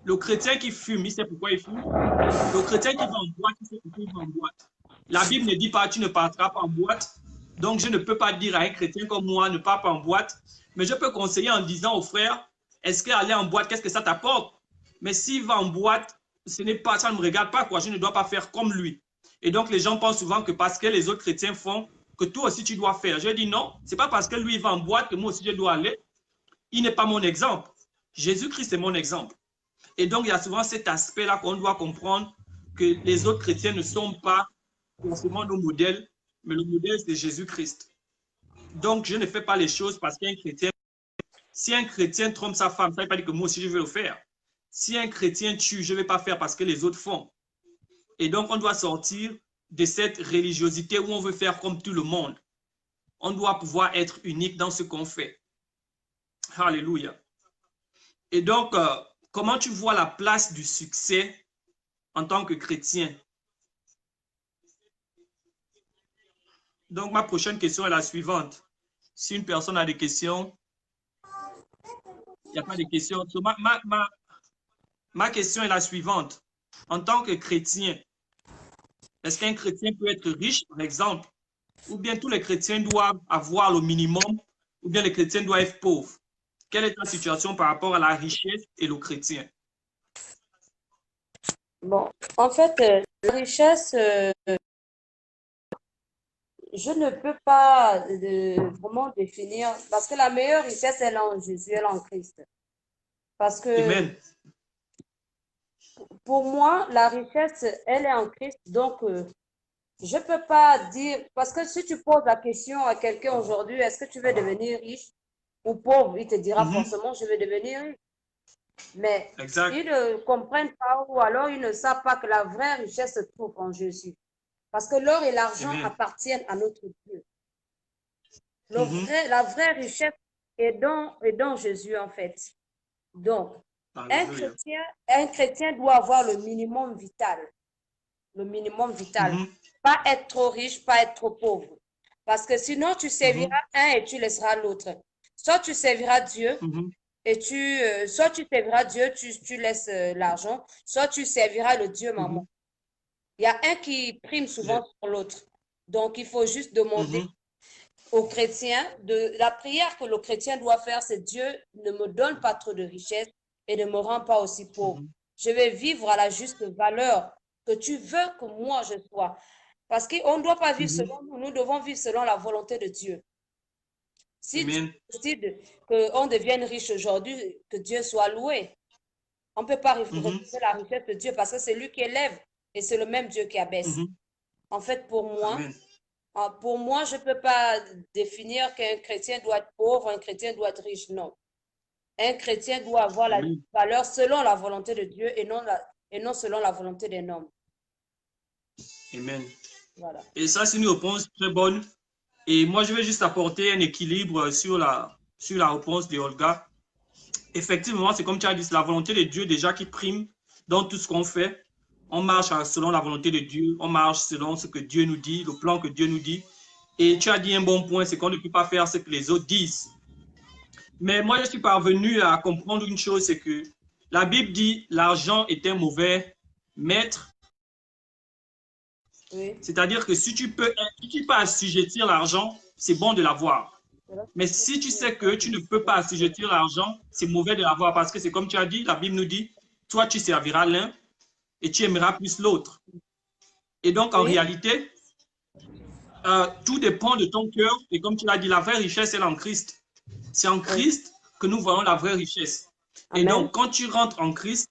Le chrétien qui fume, il sait pourquoi il fume. Le chrétien qui va en boîte, il sait pourquoi il va en boîte. La Bible ne dit pas, tu ne partiras pas en boîte. Donc, je ne peux pas dire à un chrétien comme moi, ne pars pas en boîte. Mais je peux conseiller en disant aux frères, est-ce qu'aller en boîte, qu'est-ce que ça t'apporte? Mais s'il va en boîte, ça ne me regarde pas, quoi. Je ne dois pas faire comme lui. Et donc, les gens pensent souvent que parce que les autres chrétiens font, que toi aussi, tu dois faire. Je dis non, ce n'est pas parce que lui, il va en boîte que moi aussi, je dois aller. Il n'est pas mon exemple. Jésus-Christ est mon exemple. Et donc, il y a souvent cet aspect-là qu'on doit comprendre que les autres chrétiens ne sont pas forcément nos modèles, mais le modèle, c'est Jésus-Christ. Donc, je ne fais pas les choses parce qu'un chrétien, si un chrétien trompe sa femme, ça ne veut pas dire que moi aussi, je vais le faire. Si un chrétien tue, je ne vais pas faire parce que les autres font. Et donc, on doit sortir de cette religiosité où on veut faire comme tout le monde. On doit pouvoir être unique dans ce qu'on fait. Alléluia. Et donc, comment tu vois la place du succès en tant que chrétien? Donc, ma prochaine question est la suivante. Si une personne a des questions, il n'y a pas de questions. So, ma question est la suivante. En tant que chrétien, est-ce qu'un chrétien peut être riche, par exemple? Ou bien tous les chrétiens doivent avoir le minimum, ou bien les chrétiens doivent être pauvres? Quelle est ta situation par rapport à la richesse et le chrétien? Bon, en fait, la richesse, je ne peux pas vraiment définir, parce que la meilleure richesse, elle est en Jésus, elle est en Christ. Parce que Amen. pour moi, la richesse, elle est en Christ. Donc, je ne peux pas dire, parce que si tu poses la question à quelqu'un aujourd'hui, est-ce que tu veux devenir riche ou pauvre, il te dira forcément, je vais devenir riche. Mais Exact. ils ne comprennent pas ou alors ils ne savent pas que la vraie richesse se trouve en Jésus. Parce que l'or et l'argent Amen. appartiennent à notre Dieu. La vraie richesse est dans Jésus, en fait. Donc, Alléluia. un chrétien doit avoir le minimum vital. Le minimum vital. Pas être trop riche, pas être trop pauvre. Parce que sinon, tu serviras un et tu laisseras l'autre. Soit tu serviras Dieu et soit tu serviras Dieu, tu laisses l'argent, soit tu serviras le Dieu maman. Il y a un qui prime souvent sur l'autre. Donc, il faut juste demander aux chrétiens, la prière que le chrétien doit faire, c'est Dieu ne me donne pas trop de richesse et ne me rend pas aussi pauvre. Je vais vivre à la juste valeur que tu veux que moi je sois. Parce qu'on ne doit pas vivre selon nous, nous devons vivre selon la volonté de Dieu. Si Dieu décide qu'on devienne riche aujourd'hui, que Dieu soit loué. On ne peut pas refuser la richesse de Dieu parce que c'est lui qui élève et c'est le même Dieu qui abaisse. En fait, pour moi, je ne peux pas définir qu'un chrétien doit être pauvre, un chrétien doit être riche. Non. Un chrétien doit avoir la valeur selon la volonté de Dieu et non selon la volonté d'un homme. Amen. Voilà. Et ça, c'est une réponse très bonne. Et moi, je vais juste apporter un équilibre sur la réponse de Olga. Effectivement, c'est comme tu as dit, c'est la volonté de Dieu déjà qui prime dans tout ce qu'on fait. On marche selon la volonté de Dieu, on marche selon ce que Dieu nous dit, le plan que Dieu nous dit. Et tu as dit un bon point, c'est qu'on ne peut pas faire ce que les autres disent. Mais moi, je suis parvenu à comprendre une chose, c'est que la Bible dit l'argent est un mauvais maître. Oui. C'est-à-dire que si tu peux assujettir l'argent, c'est bon de l'avoir. Mais si tu sais que tu ne peux pas assujettir l'argent, c'est mauvais de l'avoir parce que c'est comme tu as dit, la Bible nous dit, toi tu serviras l'un et tu aimeras plus l'autre. Et donc en réalité, tout dépend de ton cœur et comme tu l'as dit, la vraie richesse est en Christ. C'est en Christ que nous voyons la vraie richesse. Et donc quand tu rentres en Christ,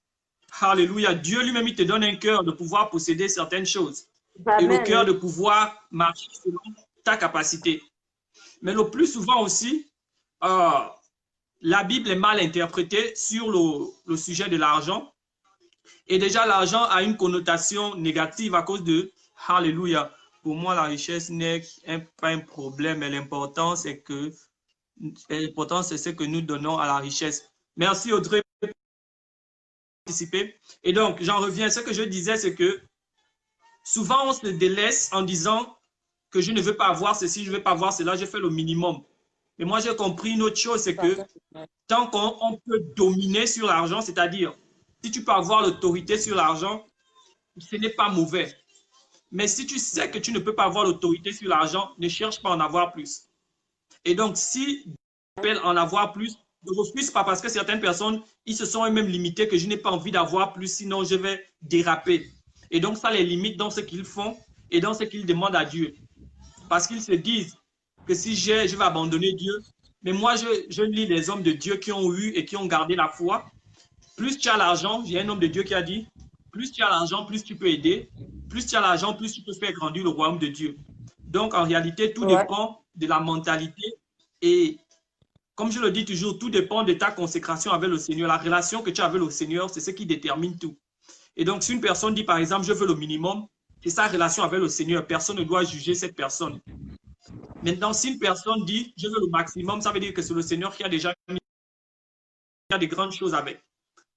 alléluia, Dieu lui-même il te donne un cœur de pouvoir posséder certaines choses. Et le cœur de pouvoir marcher selon ta capacité. Mais le plus souvent aussi, la Bible est mal interprétée sur le sujet de l'argent. Et déjà, l'argent a une connotation négative à cause de « Alléluia ». Pour moi, la richesse n'est pas un problème, mais l'important, c'est ce que nous donnons à la richesse. Merci Audrey pour participer. Et donc, j'en reviens. Ce que je disais, c'est que souvent, on se délaisse en disant que je ne veux pas avoir ceci, je ne veux pas avoir cela, je fais le minimum. Mais moi, j'ai compris une autre chose, c'est que tant qu'on peut dominer sur l'argent, c'est-à-dire, si tu peux avoir l'autorité sur l'argent, ce n'est pas mauvais. Mais si tu sais que tu ne peux pas avoir l'autorité sur l'argent, ne cherche pas à en avoir plus. Et donc, si tu appelles en avoir plus, ne refuse pas parce que certaines personnes, ils se sont eux-mêmes limités que je n'ai pas envie d'avoir plus, sinon je vais déraper. Et donc, ça les limite dans ce qu'ils font et dans ce qu'ils demandent à Dieu. Parce qu'ils se disent que si je vais abandonner Dieu. Mais moi, je lis les hommes de Dieu qui ont eu et qui ont gardé la foi. Plus tu as l'argent, il y a un homme de Dieu qui a dit, plus tu as l'argent, plus tu peux aider. Plus tu as l'argent, plus tu peux faire grandir le royaume de Dieu. Donc, en réalité, tout dépend de la mentalité. Et comme je le dis toujours, tout dépend de ta consécration avec le Seigneur. La relation que tu as avec le Seigneur, c'est ce qui détermine tout. Et donc, si une personne dit, par exemple, je veux le minimum, c'est sa relation avec le Seigneur. Personne ne doit juger cette personne. Maintenant, si une personne dit, je veux le maximum, ça veut dire que c'est le Seigneur qui a déjà mis des grandes choses avec.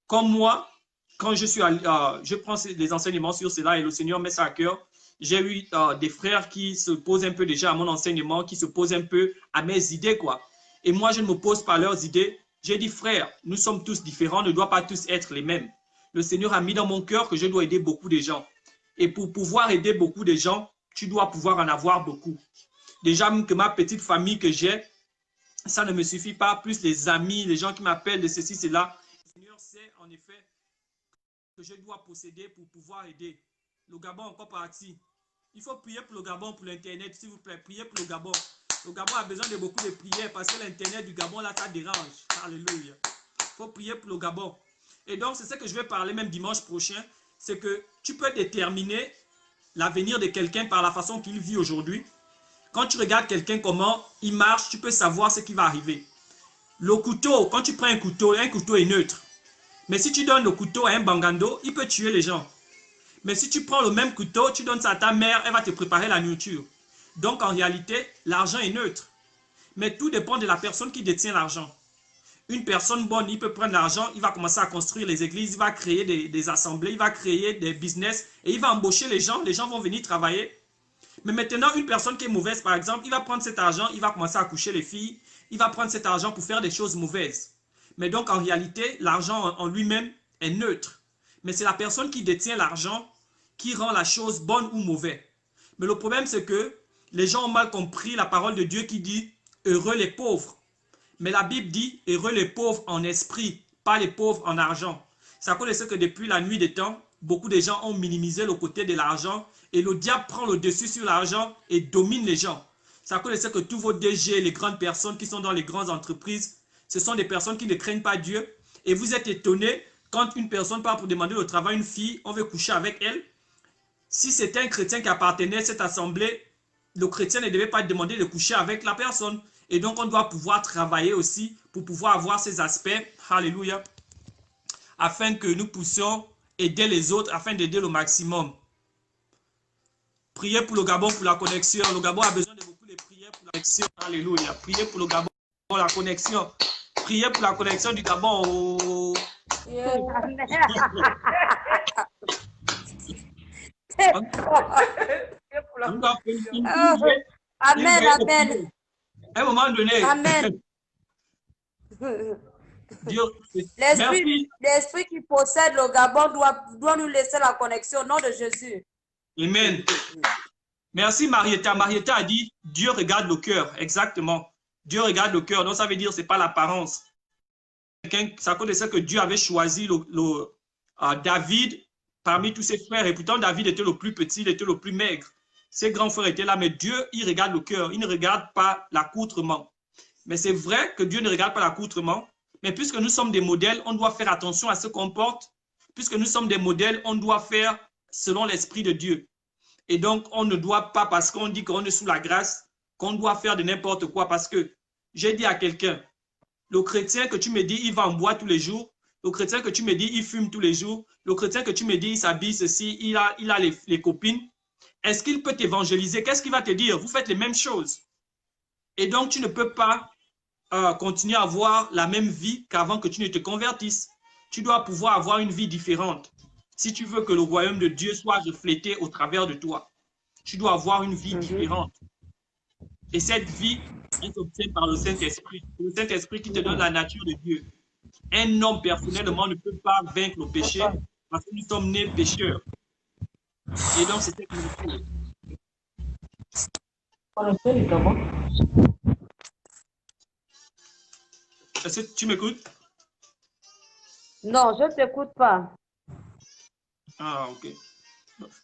Comme moi, quand je prends les enseignements sur cela et le Seigneur met ça à cœur, j'ai eu des frères qui se posent un peu déjà à mon enseignement, qui se posent un peu à mes idées, quoi. Et moi, je ne me pose pas leurs idées. J'ai dit, frère, nous sommes tous différents, on ne doit pas tous être les mêmes. Le Seigneur a mis dans mon cœur que je dois aider beaucoup de gens. Et pour pouvoir aider beaucoup de gens, tu dois pouvoir en avoir beaucoup. Déjà, que ma petite famille que j'ai, ça ne me suffit pas. Plus les amis, les gens qui m'appellent de ceci, cela. Le Seigneur sait en effet que je dois posséder pour pouvoir aider. Le Gabon encore parti. Il faut prier pour le Gabon, pour l'Internet, s'il vous plaît. Priez pour le Gabon. Le Gabon a besoin de beaucoup de prières parce que l'Internet du Gabon, là, ça dérange. Alléluia. Il faut prier pour le Gabon. Et donc, c'est ça que je vais parler même dimanche prochain. C'est que tu peux déterminer l'avenir de quelqu'un par la façon qu'il vit aujourd'hui. Quand tu regardes quelqu'un, comment il marche, tu peux savoir ce qui va arriver. Le couteau, quand tu prends un couteau est neutre. Mais si tu donnes le couteau à un bangando, il peut tuer les gens. Mais si tu prends le même couteau, tu donnes ça à ta mère, elle va te préparer la nourriture. Donc en réalité, l'argent est neutre. Mais tout dépend de la personne qui détient l'argent. Une personne bonne, il peut prendre l'argent, il va commencer à construire les églises, il va créer des assemblées, il va créer des business et il va embaucher les gens vont venir travailler. Mais maintenant, une personne qui est mauvaise, par exemple, il va prendre cet argent, il va commencer à coucher les filles, il va prendre cet argent pour faire des choses mauvaises. Mais donc, en réalité, l'argent en lui-même est neutre. Mais c'est la personne qui détient l'argent qui rend la chose bonne ou mauvaise. Mais le problème, c'est que les gens ont mal compris la parole de Dieu qui dit « Heureux les pauvres ». Mais la Bible dit « Heureux les pauvres en esprit, pas les pauvres en argent ». C'est à cause de ce que depuis la nuit des temps, beaucoup de gens ont minimisé le côté de l'argent et le diable prend le dessus sur l'argent et domine les gens. C'est à cause de ce que tous vos DG, les grandes personnes qui sont dans les grandes entreprises, ce sont des personnes qui ne craignent pas Dieu. Et vous êtes étonnés quand une personne part pour demander le travail à une fille, on veut coucher avec elle. Si c'était un chrétien qui appartenait à cette assemblée, le chrétien ne devait pas demander de coucher avec la personne. Et donc, on doit pouvoir travailler aussi pour pouvoir avoir ces aspects, alléluia, afin que nous puissions aider les autres, afin d'aider le maximum. Priez pour le Gabon, pour la connexion. Le Gabon a besoin de beaucoup de prières pour la connexion. Alléluia. Priez pour le Gabon, pour la connexion. Priez pour la connexion du Gabon. Oh. Amen, amen. À un moment donné, amen. L'esprit qui possède le Gabon doit nous laisser la connexion au nom de Jésus. Amen. Merci Marietta. Marietta a dit, Dieu regarde le cœur. Exactement. Dieu regarde le cœur. Donc ça veut dire que ce n'est pas l'apparence. Ça connaît ça que Dieu avait choisi David parmi tous ses frères. Et pourtant David était le plus petit, il était le plus maigre. Ses grands frères étaient là, mais Dieu, il regarde le cœur. Il ne regarde pas l'accoutrement. Mais c'est vrai que Dieu ne regarde pas l'accoutrement. Mais puisque nous sommes des modèles, on doit faire attention à ce qu'on porte. Puisque nous sommes des modèles, on doit faire selon l'Esprit de Dieu. Et donc, on ne doit pas, parce qu'on dit qu'on est sous la grâce, qu'on doit faire de n'importe quoi. Parce que j'ai dit à quelqu'un, le chrétien que tu me dis, il va en boire tous les jours. Le chrétien que tu me dis, il fume tous les jours. Le chrétien que tu me dis, il s'habille ceci, il a les copines. Est-ce qu'il peut t'évangéliser? Qu'est-ce qu'il va te dire? Vous faites les mêmes choses. Et donc, tu ne peux pas continuer à avoir la même vie qu'avant que tu ne te convertisses. Tu dois pouvoir avoir une vie différente. Si tu veux que le royaume de Dieu soit reflété au travers de toi, tu dois avoir une vie différente. Et cette vie, elle s'obtient par le Saint-Esprit. Le Saint-Esprit qui te donne la nature de Dieu. Un homme, personnellement, ne peut pas vaincre le péché parce que nous sommes nés pécheurs. Et donc, c'est ce qu'il nous faut. Est-ce que tu m'écoutes? Non, je ne t'écoute pas. Ah, ok.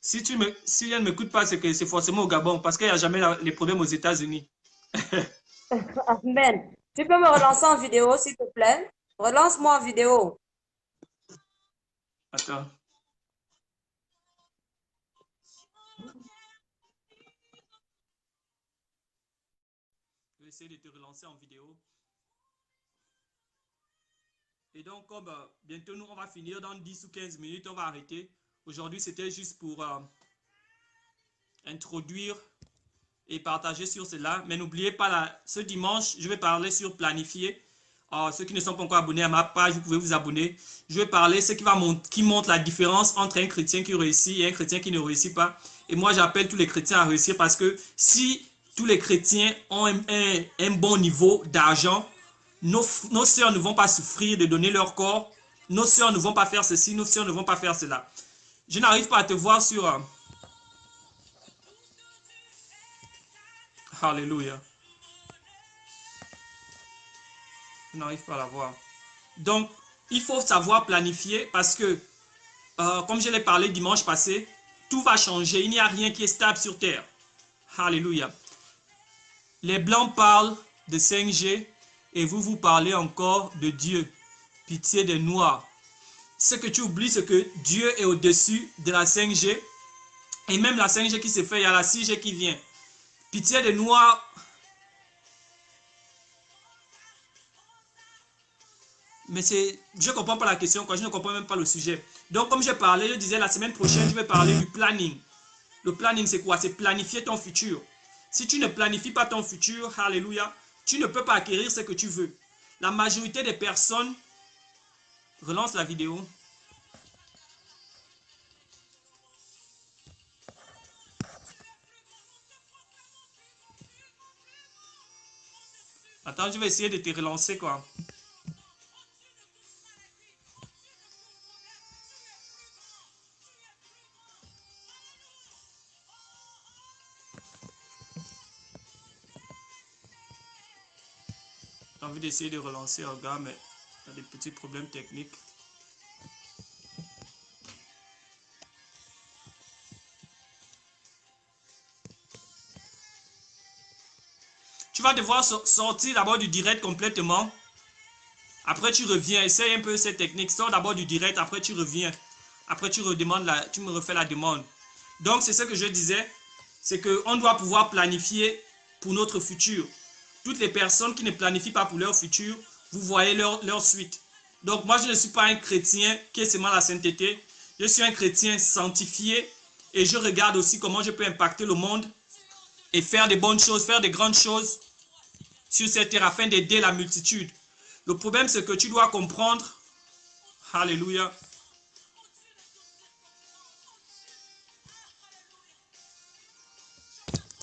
Si elle ne m'écoute pas, c'est que c'est forcément au Gabon, parce qu'il n'y a jamais les problèmes aux États-Unis. Amen. Tu peux me relancer en vidéo, s'il te plaît? Relance-moi en vidéo. Attends. Je vais essayer de te relancer en vidéo. Et donc, comme bientôt nous, on va finir dans 10 ou 15 minutes, on va arrêter. Aujourd'hui, c'était juste pour introduire et partager sur cela. Mais n'oubliez pas, ce dimanche, je vais parler sur planifier. Ceux qui ne sont pas encore abonnés à ma page, vous pouvez vous abonner. Je vais parler ce qui montre la différence entre un chrétien qui réussit et un chrétien qui ne réussit pas. Et moi, j'appelle tous les chrétiens à réussir parce que si tous les chrétiens ont un bon niveau d'argent, nos sœurs ne vont pas souffrir de donner leur corps. Nos sœurs ne vont pas faire ceci, nos sœurs ne vont pas faire cela. Je n'arrive pas à te voir sur... Alléluia. Je n'arrive pas à la voir. Donc, il faut savoir planifier parce que, comme je l'ai parlé dimanche passé, tout va changer. Il n'y a rien qui est stable sur terre. Alléluia. Les Blancs parlent de 5G et vous parlez encore de Dieu. Pitié des Noirs. Ce que tu oublies, c'est que Dieu est au-dessus de la 5G. Et même la 5G qui se fait, il y a la 6G qui vient. Pitié des Noirs. Mais je ne comprends pas la question, je ne comprends même pas le sujet. Donc, comme je parlais, je disais la semaine prochaine, je vais parler du planning. Le planning, c'est quoi? C'est planifier ton futur. Si tu ne planifies pas ton futur, alléluia, tu ne peux pas acquérir ce que tu veux. La majorité des personnes... Relance la vidéo. Attends, je vais essayer de te relancer, quoi. J'ai envie d'essayer de relancer un gars, mais il y a des petits problèmes techniques. Tu vas devoir sortir d'abord du direct complètement. Après, tu reviens. Essaye un peu cette technique. Sors d'abord du direct, après tu reviens. Après, tu me refais la demande. Donc, c'est ce que je disais. C'est qu'on doit pouvoir planifier pour notre futur. Toutes les personnes qui ne planifient pas pour leur futur, vous voyez leur suite. Donc, moi, je ne suis pas un chrétien qui est seulement la sainteté. Je suis un chrétien sanctifié et je regarde aussi comment je peux impacter le monde et faire des bonnes choses, faire des grandes choses sur cette terre afin d'aider la multitude. Le problème, c'est que tu dois comprendre, alléluia,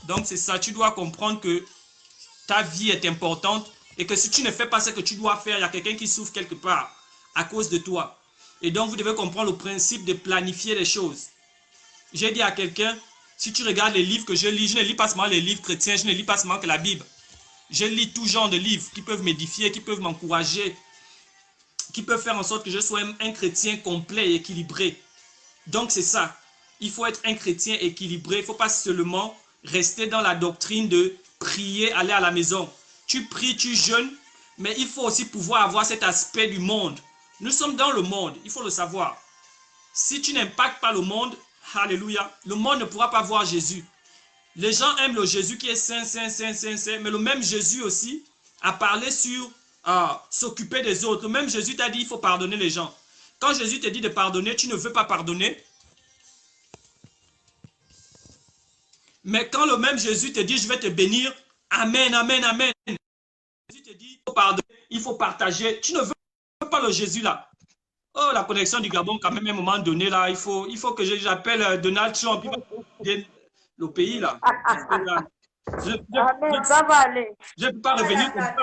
donc c'est ça, tu dois comprendre que ta vie est importante et que si tu ne fais pas ce que tu dois faire, il y a quelqu'un qui souffre quelque part à cause de toi. Et donc, vous devez comprendre le principe de planifier les choses. J'ai dit à quelqu'un, si tu regardes les livres que je lis, je ne lis pas seulement les livres chrétiens, je ne lis pas seulement que la Bible. Je lis tout genre de livres qui peuvent m'édifier, qui peuvent m'encourager, qui peuvent faire en sorte que je sois un chrétien complet et équilibré. Donc, c'est ça. Il faut être un chrétien équilibré. Il ne faut pas seulement rester dans la doctrine de prier, aller à la maison. Tu pries, tu jeûnes, mais il faut aussi pouvoir avoir cet aspect du monde. Nous sommes dans le monde, il faut le savoir. Si tu n'impactes pas le monde, alléluia, le monde ne pourra pas voir Jésus. Les gens aiment le Jésus qui est saint, saint, saint, saint, saint, mais le même Jésus aussi a parlé sur s'occuper des autres. Le même Jésus t'a dit il faut pardonner les gens. Quand Jésus te dit de pardonner, tu ne veux pas pardonner. Mais quand le même Jésus te dit je vais te bénir, amen, amen, amen. Jésus te dit il faut pardonner, il faut partager. Tu ne veux pas le Jésus là. Oh, la connexion du Gabon, quand même, à un moment donné, là, il faut que j'appelle Donald Trump, le pays, là. Amen, ça va aller. Je ne peux pas revenir comme ça.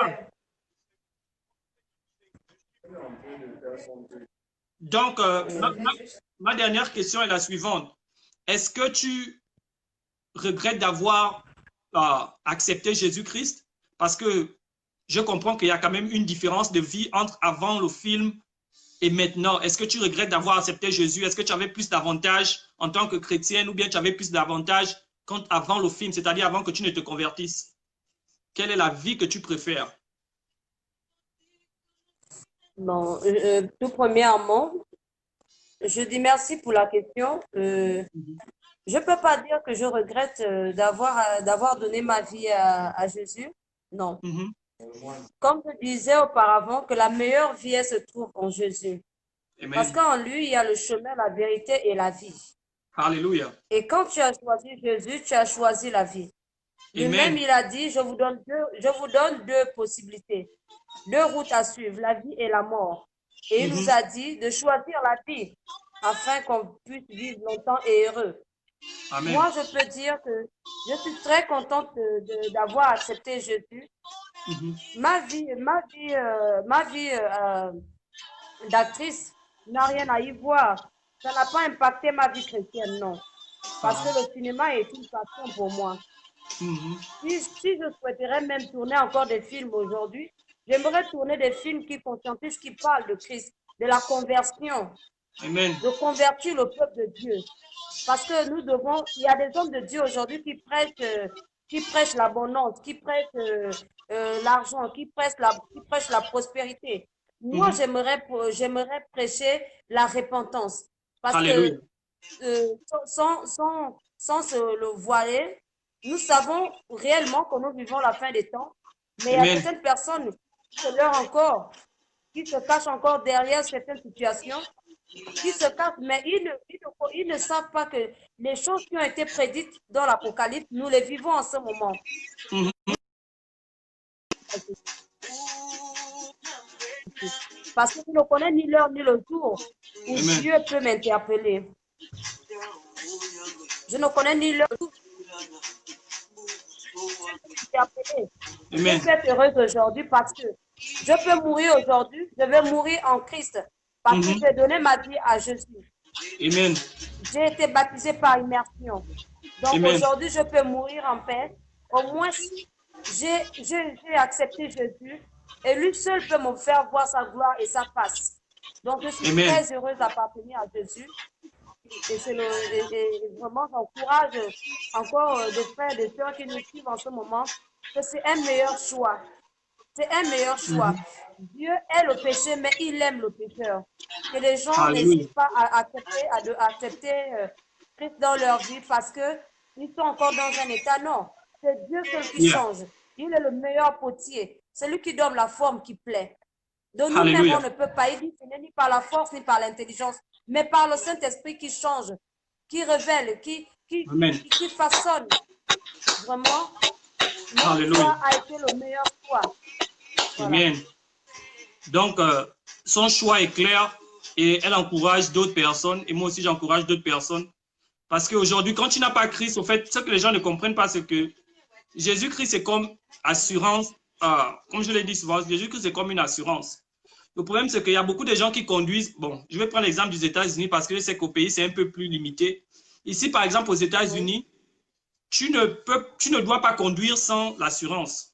Donc, ma dernière question est la suivante. Est-ce que tu regrettes d'avoir accepté Jésus-Christ? Parce que je comprends qu'il y a quand même une différence de vie entre avant le film et maintenant. Est-ce que tu regrettes d'avoir accepté Jésus? Est-ce que tu avais plus d'avantages en tant que chrétienne ou bien tu avais plus d'avantages avant le film, c'est-à-dire avant que tu ne te convertisses? Quelle est la vie que tu préfères? Bon, tout premièrement, je dis merci pour la question. Je ne peux pas dire que je regrette d'avoir donné ma vie à Jésus. Non. Comme je disais auparavant, que la meilleure vie, elle se trouve en Jésus. Amen. Parce qu'en lui, il y a le chemin, la vérité et la vie. Alléluia. Et quand tu as choisi Jésus, tu as choisi la vie. Lui-même, il a dit, je vous donne deux possibilités, deux routes à suivre, la vie et la mort. Et il nous a dit de choisir la vie afin qu'on puisse vivre longtemps et heureux. Amen. Moi, je peux dire que je suis très contente d'avoir accepté Jésus. Ma vie d'actrice n'a rien à y voir. Ça n'a pas impacté ma vie chrétienne, non. Parce que le cinéma est une passion pour moi. Si je souhaiterais même tourner encore des films aujourd'hui, j'aimerais tourner des films qui conscientisent, qui parlent de Christ, de la conversion. Amen. de convertir le peuple de Dieu. Parce que nous devons, il y a des hommes de Dieu aujourd'hui qui prêchent l'abondance, qui prêchent l'argent, qui prêchent la prospérité. Moi, j'aimerais prêcher la repentance. Parce Alléluia. que sans se le voiler, nous savons réellement que nous vivons la fin des temps. Mais il y a Amen. certaines personnes qui se leurrent encore, qui se cachent encore derrière certaines situations, qui se cachent, mais ils ne savent pas que les choses qui ont été prédites dans l'Apocalypse, nous les vivons en ce moment. Mhm. Parce que tu ne connais ni l'heure ni le jour où Amen. Dieu peut m'interpeller. Je ne connais ni l'heure ni le jour Amen. Je peux être heureuse aujourd'hui parce que je peux mourir aujourd'hui, je vais mourir en Christ parce que j'ai donné ma vie à Jésus. Amen. J'ai été baptisée par immersion. Donc aujourd'hui, je peux mourir en paix. Au moins, j'ai accepté Jésus et lui seul peut me faire voir sa gloire et sa face. Donc je suis très heureuse d'appartenir à Jésus. Et c'est vraiment, j'encourage encore des frères et des sœurs qui nous suivent en ce moment que c'est un meilleur choix. C'est un meilleur choix. Dieu est le péché, mais il aime le pécheur. Que les gens n'hésitent pas à accepter Christ dans leur vie parce qu'ils sont encore dans un état. Non, c'est Dieu seul qui change. Il est le meilleur potier. C'est lui qui donne la forme qui plaît. De nous-mêmes, on ne peut pas. Il dit ce n'est ni par la force ni par l'intelligence, mais par le Saint-Esprit qui change, qui révèle, qui façonne. Vraiment, notre choix a été le meilleur choix. Voilà. Amen. Donc, son choix est clair et elle encourage d'autres personnes. Et moi aussi, j'encourage d'autres personnes. Parce qu'aujourd'hui, quand tu n'as pas Christ, au fait, ce que les gens ne comprennent pas, c'est que Jésus-Christ, c'est comme assurance. Comme je l'ai dit souvent, Jésus-Christ, c'est comme une assurance. Le problème, c'est qu'il y a beaucoup de gens qui conduisent. Bon, je vais prendre l'exemple des États-Unis parce que je sais qu'au pays, c'est un peu plus limité. Ici, par exemple, aux États-Unis, tu ne dois pas conduire sans l'assurance.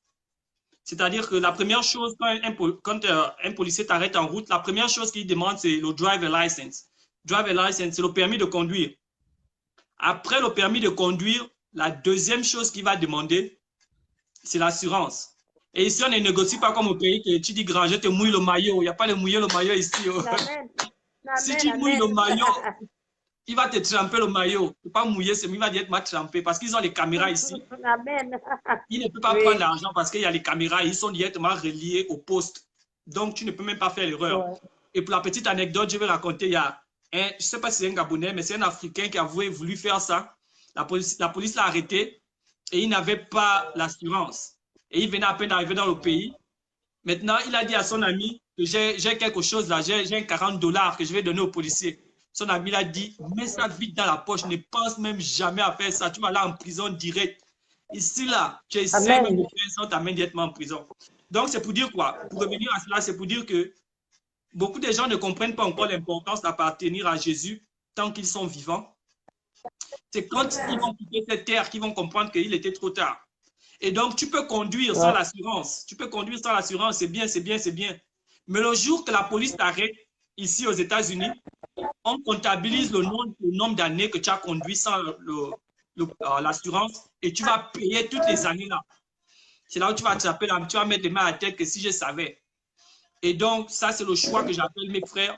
C'est-à-dire que la première chose, quand un policier t'arrête en route, la première chose qu'il demande, c'est le driver license. Driver license, c'est le permis de conduire. Après le permis de conduire, la deuxième chose qu'il va demander, c'est l'assurance. Et ici, on ne négocie pas comme au pays que tu dis, grand, je te mouille le maillot. Il n'y a pas de mouiller le maillot ici. Amen. Si tu mouilles le maillot, il va te tremper le maillot. Il ne peut pas mouiller, il va dire, m'a trempé parce qu'ils ont les caméras ici. Amen. Il ne peut pas prendre l'argent parce qu'il y a les caméras, ils sont directement reliés au poste. Donc, tu ne peux même pas faire l'erreur. Et pour la petite anecdote, je vais raconter, il y a je ne sais pas si c'est un Gabonais, mais c'est un Africain qui a voulu faire ça. La police l'a arrêté et il n'avait pas l'assurance. Et il venait à peine d'arriver dans le pays. Maintenant, il a dit à son ami que j'ai quelque chose là, j'ai un $40 que je vais donner au policier. Son ami l'a dit, mets ça vite dans la poche, ne pense même jamais à faire ça. Tu vas là en prison direct. Ici, là, tu essaies même de faire ça, on t'amène directement en prison. Donc, c'est pour dire quoi? Pour revenir à cela, c'est pour dire que beaucoup de gens ne comprennent pas encore l'importance d'appartenir à Jésus tant qu'ils sont vivants. C'est quand ils vont quitter cette terre qu'ils vont comprendre qu'il était trop tard. Et donc, tu peux conduire sans l'assurance. Tu peux conduire sans l'assurance, c'est bien, c'est bien, c'est bien. Mais le jour que la police t'arrête, ici aux États-Unis, on comptabilise le nombre d'années que tu as conduit sans l'assurance et tu vas payer toutes les années là. C'est là où tu vas attraper, tu vas mettre les mains à la tête que si je savais. Et donc, ça, c'est le choix que j'appelle mes frères.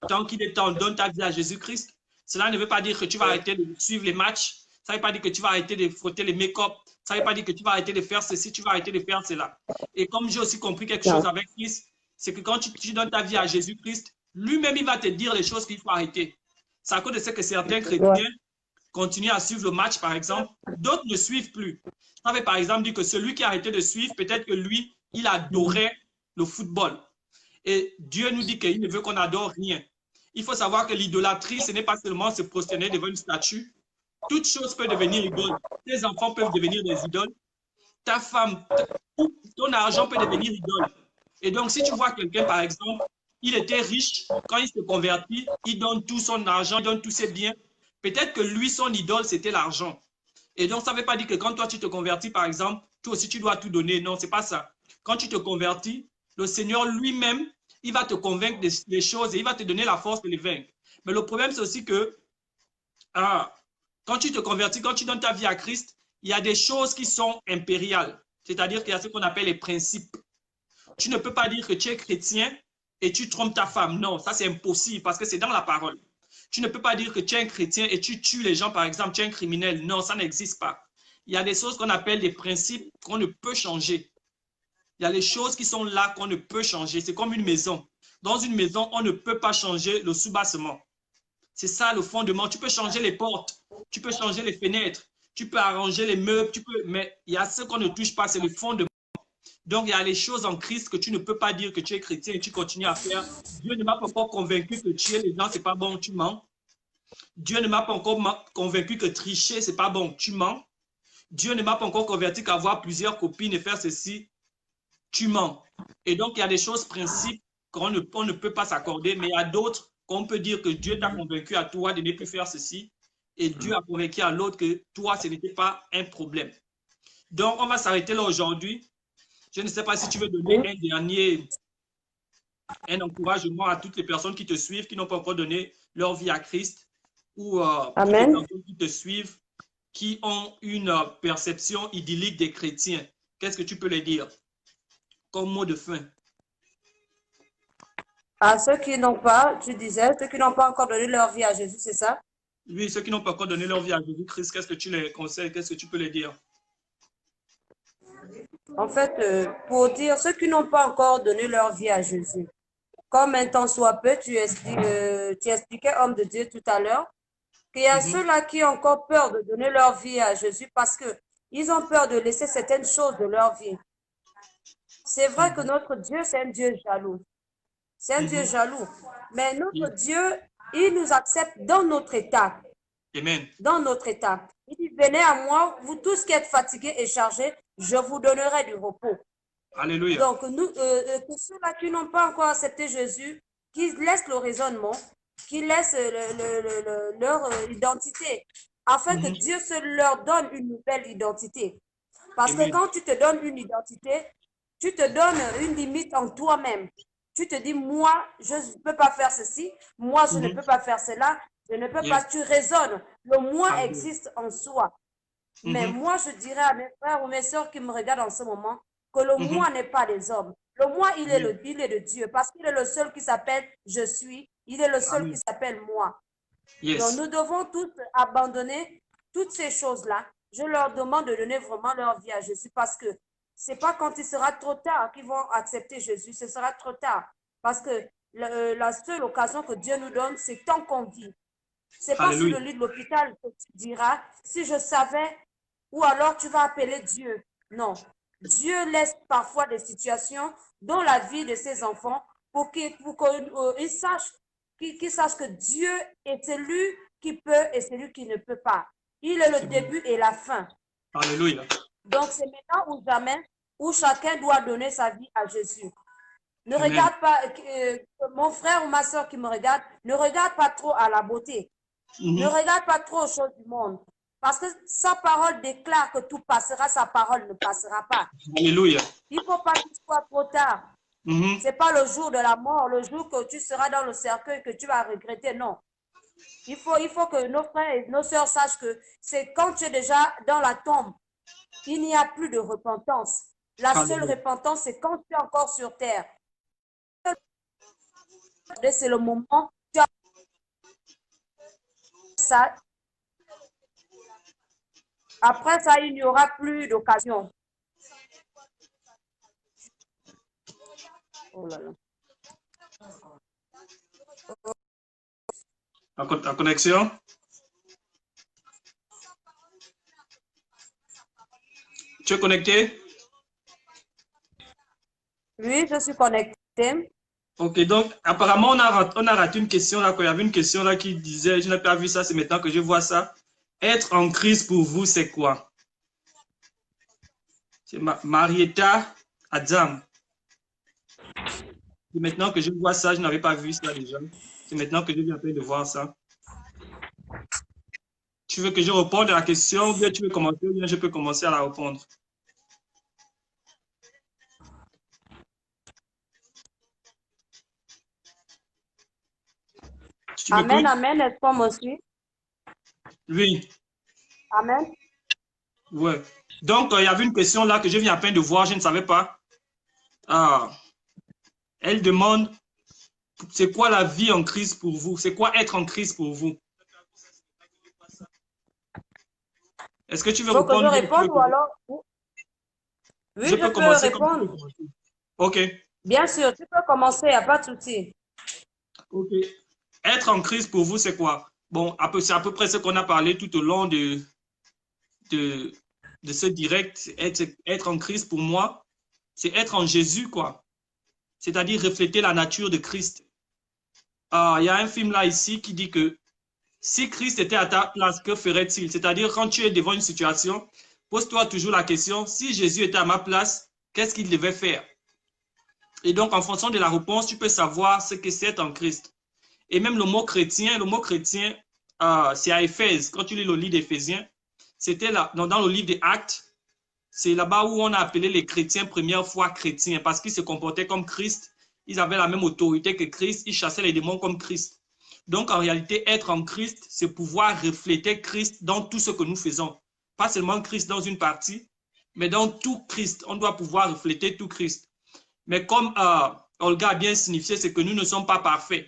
Tant qu'il est temps, donne ta vie à Jésus-Christ. Cela ne veut pas dire que tu vas arrêter de suivre les matchs. Ça ne veut pas dire que tu vas arrêter de frotter les make-up. Ça ne veut pas dire que tu vas arrêter de faire ceci, tu vas arrêter de faire cela. Et comme j'ai aussi compris quelque chose avec Christ, c'est que quand tu donnes ta vie à Jésus-Christ, lui-même, il va te dire les choses qu'il faut arrêter. C'est à cause de ce que certains chrétiens continuent à suivre le match, par exemple. D'autres ne suivent plus. Ça veut par exemple dire que celui qui a arrêté de suivre, peut-être que lui, il adorait le football. Et Dieu nous dit qu'il ne veut qu'on adore rien. Il faut savoir que l'idolâtrie, ce n'est pas seulement se prosterner devant une statue. Toute chose peut devenir idole. Tes enfants peuvent devenir des idoles. Ta femme, ton argent peut devenir idole. Et donc, si tu vois quelqu'un, par exemple, il était riche, quand il se convertit, il donne tout son argent, il donne tous ses biens. Peut-être que lui, son idole, c'était l'argent. Et donc, ça ne veut pas dire que quand toi, tu te convertis, par exemple, toi aussi, tu dois tout donner. Non, ce n'est pas ça. Quand tu te convertis, le Seigneur lui-même Il va te convaincre des choses et il va te donner la force de les vaincre. Mais le problème, c'est aussi que quand tu te convertis, quand tu donnes ta vie à Christ, il y a des choses qui sont impériales. C'est-à-dire qu'il y a ce qu'on appelle les principes. Tu ne peux pas dire que tu es chrétien et tu trompes ta femme. Non, ça c'est impossible parce que c'est dans la parole. Tu ne peux pas dire que tu es un chrétien et tu tues les gens, par exemple, tu es un criminel. Non, ça n'existe pas. Il y a des choses qu'on appelle des principes qu'on ne peut changer. Il y a les choses qui sont là qu'on ne peut changer. C'est comme une maison. Dans une maison, on ne peut pas changer le soubassement. C'est ça le fondement. Tu peux changer les portes, tu peux changer les fenêtres, tu peux arranger les meubles, mais il y a ce qu'on ne touche pas, c'est le fondement. Donc, il y a les choses en Christ que tu ne peux pas dire que tu es chrétien et tu continues à faire. Dieu ne m'a pas encore convaincu que tuer les gens, ce n'est pas bon, tu mens. Dieu ne m'a pas encore convaincu que tricher, ce n'est pas bon, tu mens. Dieu ne m'a pas encore converti qu'avoir plusieurs copines et faire ceci, tu mens. Et donc, il y a des choses, principes qu'on ne peut pas s'accorder, mais il y a d'autres qu'on peut dire que Dieu t'a convaincu à toi de ne plus faire ceci et Dieu a convaincu à l'autre que toi, ce n'était pas un problème. Donc, on va s'arrêter là aujourd'hui. Je ne sais pas si tu veux donner un encouragement à toutes les personnes qui te suivent, qui n'ont pas encore donné leur vie à Christ, ou toutes les personnes qui te suivent, qui ont une perception idyllique des chrétiens. Qu'est-ce que tu peux les dire comme mot de fin? À ceux qui n'ont pas, tu disais, ceux qui n'ont pas encore donné leur vie à Jésus, c'est ça? Oui, ceux qui n'ont pas encore donné leur vie à Jésus-Christ, qu'est-ce que tu les conseilles? Qu'est-ce que tu peux les dire? En fait, pour dire ceux qui n'ont pas encore donné leur vie à Jésus, comme un temps soit peu, tu expliquais, homme de Dieu, tout à l'heure, qu'il y a ceux-là qui ont encore peur de donner leur vie à Jésus parce qu'ils ont peur de laisser certaines choses de leur vie. C'est vrai que notre Dieu, c'est un Dieu jaloux. C'est un Dieu jaloux. Mais notre Dieu, il nous accepte dans notre état. Amen. Dans notre état. Il dit, venez à moi, vous tous qui êtes fatigués et chargés, je vous donnerai du repos. Alléluia. Donc, pour ceux-là qui n'ont pas encore accepté Jésus, qui laissent le raisonnement, qui laissent leur identité, afin que Dieu se leur donne une nouvelle identité. Parce que quand tu te donnes une identité, tu te donnes une limite en toi-même. Tu te dis, moi, je ne peux pas faire ceci, moi, je ne peux pas faire cela, je ne peux pas. Tu raisonnes. Le moi existe en soi. Mais moi, je dirais à mes frères ou mes sœurs qui me regardent en ce moment que le moi n'est pas des hommes. Le moi, il est de Dieu parce qu'il est le seul qui s'appelle je suis. Il est le seul qui s'appelle moi. Donc, nous devons tous abandonner toutes ces choses-là. Je leur demande de donner vraiment leur vie à Jésus parce que ce n'est pas quand il sera trop tard qu'ils vont accepter Jésus. Ce sera trop tard. Parce que la seule occasion que Dieu nous donne, c'est tant qu'on vit. Ce n'est pas sur le lit de l'hôpital que tu diras, si je savais, ou alors tu vas appeler Dieu. Non. Dieu laisse parfois des situations dans la vie de ses enfants pour qu'ils sachent que Dieu est celui qui peut et celui qui ne peut pas. Il est le début et la fin. Alléluia. Donc, c'est maintenant ou jamais où chacun doit donner sa vie à Jésus. Ne regarde pas, mon frère ou ma soeur qui me regarde, ne regarde pas trop à la beauté. Ne regarde pas trop aux choses du monde. Parce que sa parole déclare que tout passera, sa parole ne passera pas. Alléluia. Il ne faut pas qu'il soit trop tard. Ce n'est pas le jour de la mort, le jour que tu seras dans le cercueil que tu vas regretter, non. Il faut que nos frères et nos sœurs sachent que c'est quand tu es déjà dans la tombe, il n'y a plus de repentance. La seule repentance, c'est quand tu es encore sur terre. C'est le moment. Ça. Après ça, il n'y aura plus d'occasion. Oh là là. La connexion? Tu es connecté? Oui, je suis connecté. Ok, donc apparemment on a raté une question là, quand il y avait une question là qui disait, je n'ai pas vu ça, c'est maintenant que je vois ça. Être en crise pour vous, c'est quoi? C'est Marietta Adam. C'est maintenant que je vois ça, je n'avais pas vu ça déjà. C'est maintenant que je viens de voir ça. Tu veux que je réponde à la question ou bien tu veux commencer ou bien je peux commencer à la répondre? Tu Amen, m'écoutes? amen. Est-ce qu'on me suit? Oui, Amen. ouais. Donc, il y avait une question là que je viens à peine de voir, je ne savais pas. Ah, elle demande, c'est quoi la vie en Christ pour vous? C'est quoi être en Christ pour vous? Est-ce que tu veux Faut que je répondre? réponde ou alors? Oui, Je je peux peux commencer comme tu veux répondre. commencer. OK. Bien sûr, tu peux commencer, il n'y a pas de souci. OK. Être en Christ pour vous, c'est quoi? Bon, c'est à peu près ce qu'on a parlé tout au long de, de ce direct. Être en Christ pour moi, c'est être en Jésus, quoi. C'est-à-dire refléter la nature de Christ. Il y a un film là ici qui dit que si Christ était à ta place, que ferait-il? C'est-à-dire quand tu es devant une situation, pose-toi toujours la question, si Jésus était à ma place, qu'est-ce qu'il devait faire? Et donc en fonction de la réponse, tu peux savoir ce que c'est en Christ. Et même le mot chrétien, c'est à Éphèse. Quand tu lis le livre d'Éphésiens, c'était là, dans le livre des Actes, c'est là-bas où on a appelé les chrétiens première fois chrétiens parce qu'ils se comportaient comme Christ. Ils avaient la même autorité que Christ. Ils chassaient les démons comme Christ. Donc, en réalité, être en Christ, c'est pouvoir refléter Christ dans tout ce que nous faisons. Pas seulement Christ dans une partie, mais dans tout Christ. On doit pouvoir refléter tout Christ. Mais comme Olga a bien signifié, c'est que nous ne sommes pas parfaits.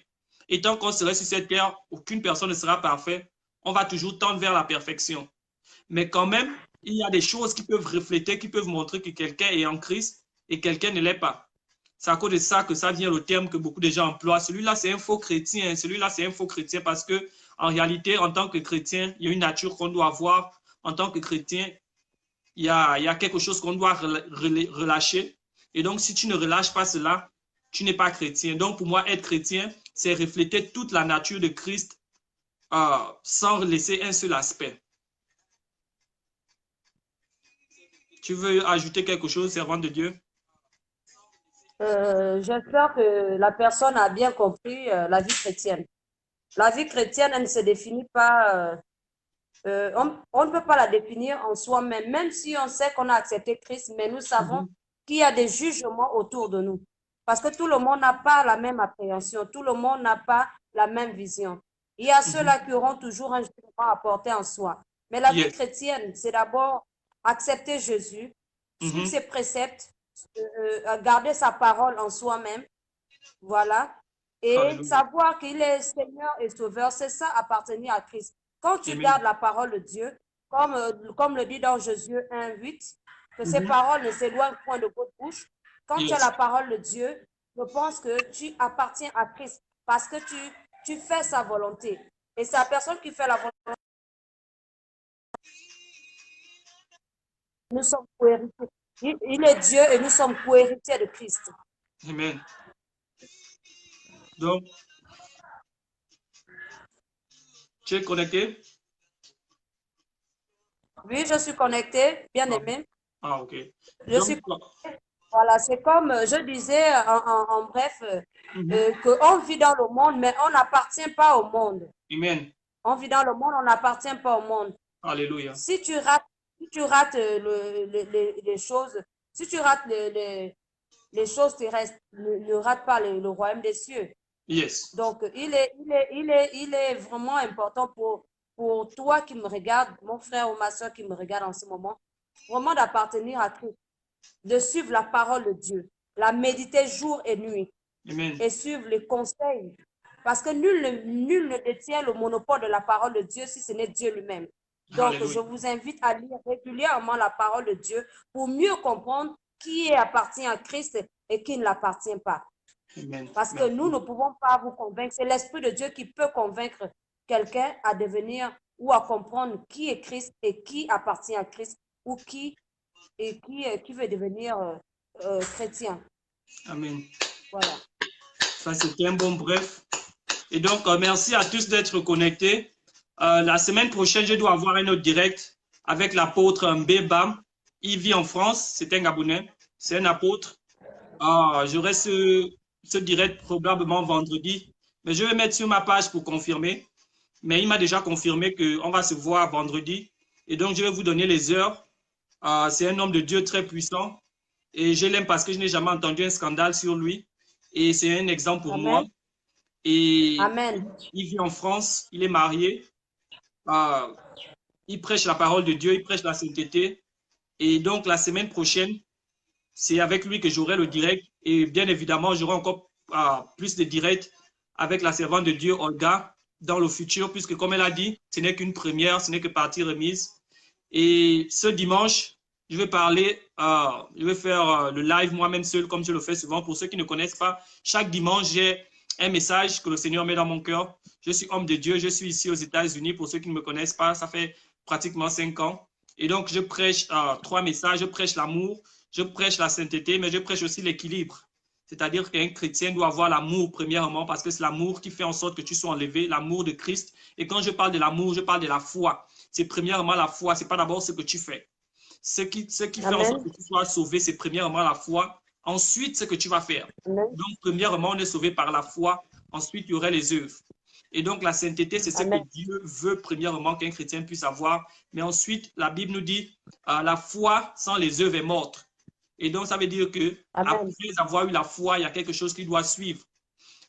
Et tant qu'on serait sur cette terre, aucune personne ne sera parfaite. On va toujours tendre vers la perfection. Mais quand même, il y a des choses qui peuvent refléter, qui peuvent montrer que quelqu'un est en Christ et quelqu'un ne l'est pas. C'est à cause de ça que ça vient le terme que beaucoup de gens emploient. Celui-là, c'est un faux chrétien. Celui-là, c'est un faux chrétien parce que, en réalité, en tant que chrétien, il y a une nature qu'on doit avoir. En tant que chrétien, il y a quelque chose qu'on doit relâcher. Et donc, si tu ne relâches pas cela, tu n'es pas chrétien. Donc, pour moi, être chrétien, c'est refléter toute la nature de Christ sans laisser un seul aspect. Tu veux ajouter quelque chose, servante de Dieu? J'espère que la personne a bien compris la vie chrétienne. La vie chrétienne, elle ne se définit pas, on ne peut pas la définir en soi-même, même si on sait qu'on a accepté Christ, mais nous savons qu'il y a des jugements autour de nous. Parce que tout le monde n'a pas la même appréhension, tout le monde n'a pas la même vision. Il y a ceux-là qui auront toujours un jugement à porter en soi. Mais la vie Yes. chrétienne, c'est d'abord accepter Jésus, suivre Mhm. ses préceptes, garder sa parole en soi-même, voilà, et Alléluia. savoir qu'il est Seigneur et Sauveur, c'est ça appartenir à Christ. Quand tu Amen. gardes la parole de Dieu, comme le dit dans Josué 1:8, que ces Mhm. paroles ne s'éloignent point de votre bouche, quand tu as Yes. la parole de Dieu, je pense que tu appartiens à Christ parce que tu fais sa volonté. Et c'est la personne qui fait la volonté. Nous sommes co-héritiers. Il est Dieu et nous sommes co-héritiers de Christ. Amen. Donc, tu es connecté? Oui, je suis connecté, bien Ah, aimé. ok. Je Donc, suis Voilà, c'est comme je disais en bref, mhm. qu'on vit dans le monde, mais on n'appartient pas au monde. Amen. On vit dans le monde, on n'appartient pas au monde. Alléluia. Si tu rates, si tu rates les choses, si tu rates les choses terrestres, ne rate pas le royaume des cieux. Yes. Donc, il est vraiment important pour toi qui me regarde, mon frère ou ma soeur qui me regarde en ce moment, vraiment d'appartenir à Christ, de suivre la parole de Dieu, la méditer jour et nuit Amen. et suivre les conseils. Parce que nul ne détient le monopole de la parole de Dieu si ce n'est Dieu lui-même. Donc, je Alléluia. vous invite à lire régulièrement la parole de Dieu pour mieux comprendre qui appartient à Christ et qui ne l'appartient pas. Amen. Parce que nous Merci. ne pouvons pas vous convaincre. C'est l'Esprit de Dieu qui peut convaincre quelqu'un à devenir ou à comprendre qui est Christ et qui appartient à Christ ou qui veut devenir chrétien. Amen. Voilà. Ça, c'était un bon bref. Et donc, merci à tous d'être connectés. La semaine prochaine, je dois avoir un autre direct avec l'apôtre Mbeba. Il vit en France, c'est un Gabonais, c'est un apôtre. J'aurai ce direct probablement vendredi, mais je vais mettre sur ma page pour confirmer. Mais il m'a déjà confirmé qu'on va se voir vendredi. Et donc, je vais vous donner les heures. C'est un homme de Dieu très puissant. Et je l'aime parce que je n'ai jamais entendu un scandale sur lui. Et c'est un exemple pour moi. Amen. Et Amen. il vit en France, il est marié. Il prêche la parole de Dieu, il prêche la sainteté. Et donc, la semaine prochaine, c'est avec lui que j'aurai le direct. Et bien évidemment, j'aurai encore plus de directs avec la servante de Dieu, Olga, dans le futur, puisque comme elle a dit, ce n'est qu'une première, ce n'est que partie remise. Et ce dimanche, je vais parler, je vais faire le live moi-même seul, comme je le fais souvent. Pour ceux qui ne connaissent pas, chaque dimanche, j'ai un message que le Seigneur met dans mon cœur. Je suis homme de Dieu, je suis ici aux États-Unis. Pour ceux qui ne me connaissent pas, ça fait pratiquement 5 ans. Et donc, je prêche 3 messages. Je prêche l'amour, je prêche la sainteté, mais je prêche aussi l'équilibre. C'est-à-dire qu'un chrétien doit avoir l'amour premièrement, parce que c'est l'amour qui fait en sorte que tu sois enlevé, l'amour de Christ. Et quand je parle de l'amour, je parle de la foi. C'est premièrement la foi, ce n'est pas d'abord ce que tu fais. Ce qui fait en sorte que tu sois sauvé, c'est premièrement la foi. Ensuite, ce que tu vas faire. Amen. Donc, premièrement, on est sauvé par la foi. Ensuite, il y aurait les œuvres. Et donc, la sainteté, c'est ce que Dieu veut premièrement qu'un chrétien puisse avoir. Mais ensuite, la Bible nous dit, la foi sans les œuvres est morte. Et donc, ça veut dire que après avoir eu la foi, il y a quelque chose qui doit suivre.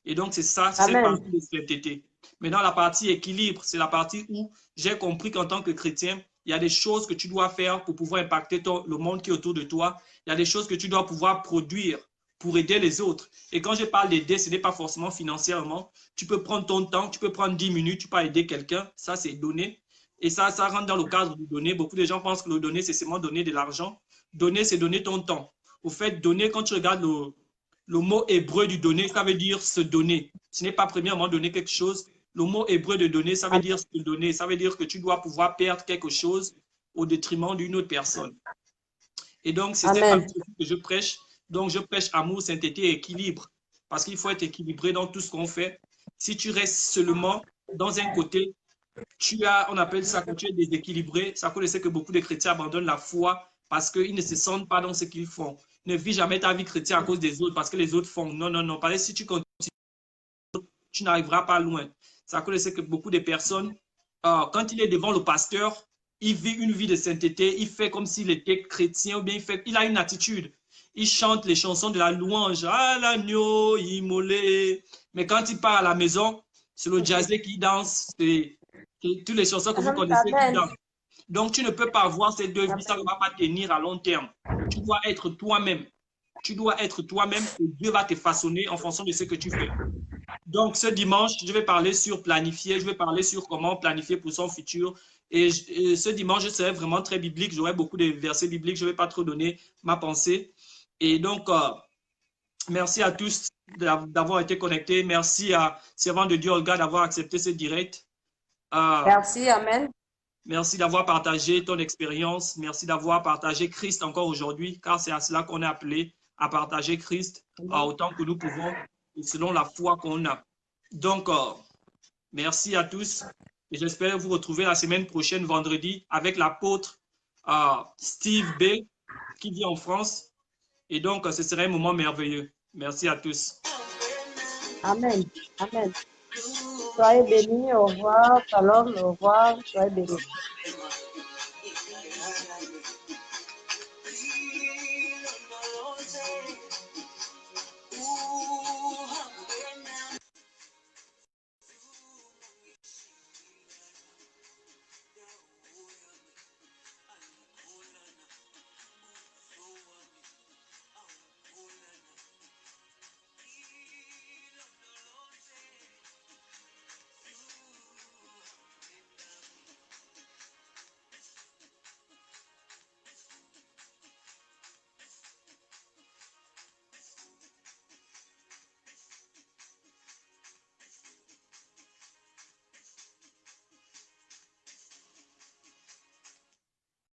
Et donc, c'est ça, c'est cette partie de sainteté. Maintenant, la partie équilibre, c'est la partie où j'ai compris qu'en tant que chrétien, il y a des choses que tu dois faire pour pouvoir impacter le monde qui est autour de toi. Il y a des choses que tu dois pouvoir produire pour aider les autres. Et quand je parle d'aider, ce n'est pas forcément financièrement. Tu peux prendre ton temps, tu peux prendre 10 minutes, tu peux aider quelqu'un. Ça, c'est donner. Et ça rentre dans le cadre de donner. Beaucoup de gens pensent que le donner, c'est seulement donner de l'argent. Donner, c'est donner ton temps. Au fait, donner, quand tu regardes le mot hébreu du donner, ça veut dire se donner. Ce n'est pas premièrement donner quelque chose. Le mot hébreu de donner, ça veut dire se donner. Ça veut dire que tu dois pouvoir perdre quelque chose au détriment d'une autre personne. Et donc, c'est cette partie que je prêche. Donc, je prêche amour, sainteté et équilibre. Parce qu'il faut être équilibré dans tout ce qu'on fait. Si tu restes seulement dans un côté, on appelle ça que tu es déséquilibré. Ça veut dire que beaucoup de chrétiens abandonnent la foi parce qu'ils ne se sentent pas dans ce qu'ils font. Ne vis jamais ta vie chrétienne à cause des autres parce que les autres font. Non, non, non. Parce que si tu continues, tu n'arriveras pas loin. Ça veut dire que beaucoup de personnes, quand il est devant le pasteur, il vit une vie de sainteté, il fait comme s'il était chrétien ou bien il a une attitude. Il chante les chansons de la louange. Ah, l'agneau, immolé. Mais quand il part à la maison, c'est le jazzé qui danse. C'est toutes les chansons que vous connaissez qui dansent. Donc, tu ne peux pas avoir ces deux vies, ça ne va pas tenir à long terme. Tu dois être toi-même. Tu dois être toi-même et Dieu va te façonner en fonction de ce que tu fais. Donc, ce dimanche, je vais parler sur planifier, je vais parler sur comment planifier pour son futur. Et ce dimanche, je serai vraiment très biblique. J'aurai beaucoup de versets bibliques. Je ne vais pas trop donner ma pensée. Et donc, merci à tous d'avoir été connectés. Merci à Servant de Dieu, Olga, d'avoir accepté ce direct. Merci, Amen. Merci d'avoir partagé ton expérience. Merci d'avoir partagé Christ encore aujourd'hui, car c'est à cela qu'on est appelé, à partager Christ autant que nous pouvons, et selon la foi qu'on a. Donc, merci à tous. Et j'espère vous retrouver la semaine prochaine, vendredi, avec l'apôtre Steve B, qui vit en France. Et donc, ce serait un moment merveilleux. Merci à tous. Amen. Amen. Soyez bénis. Au revoir. Shalom. Au revoir. Soyez bénis.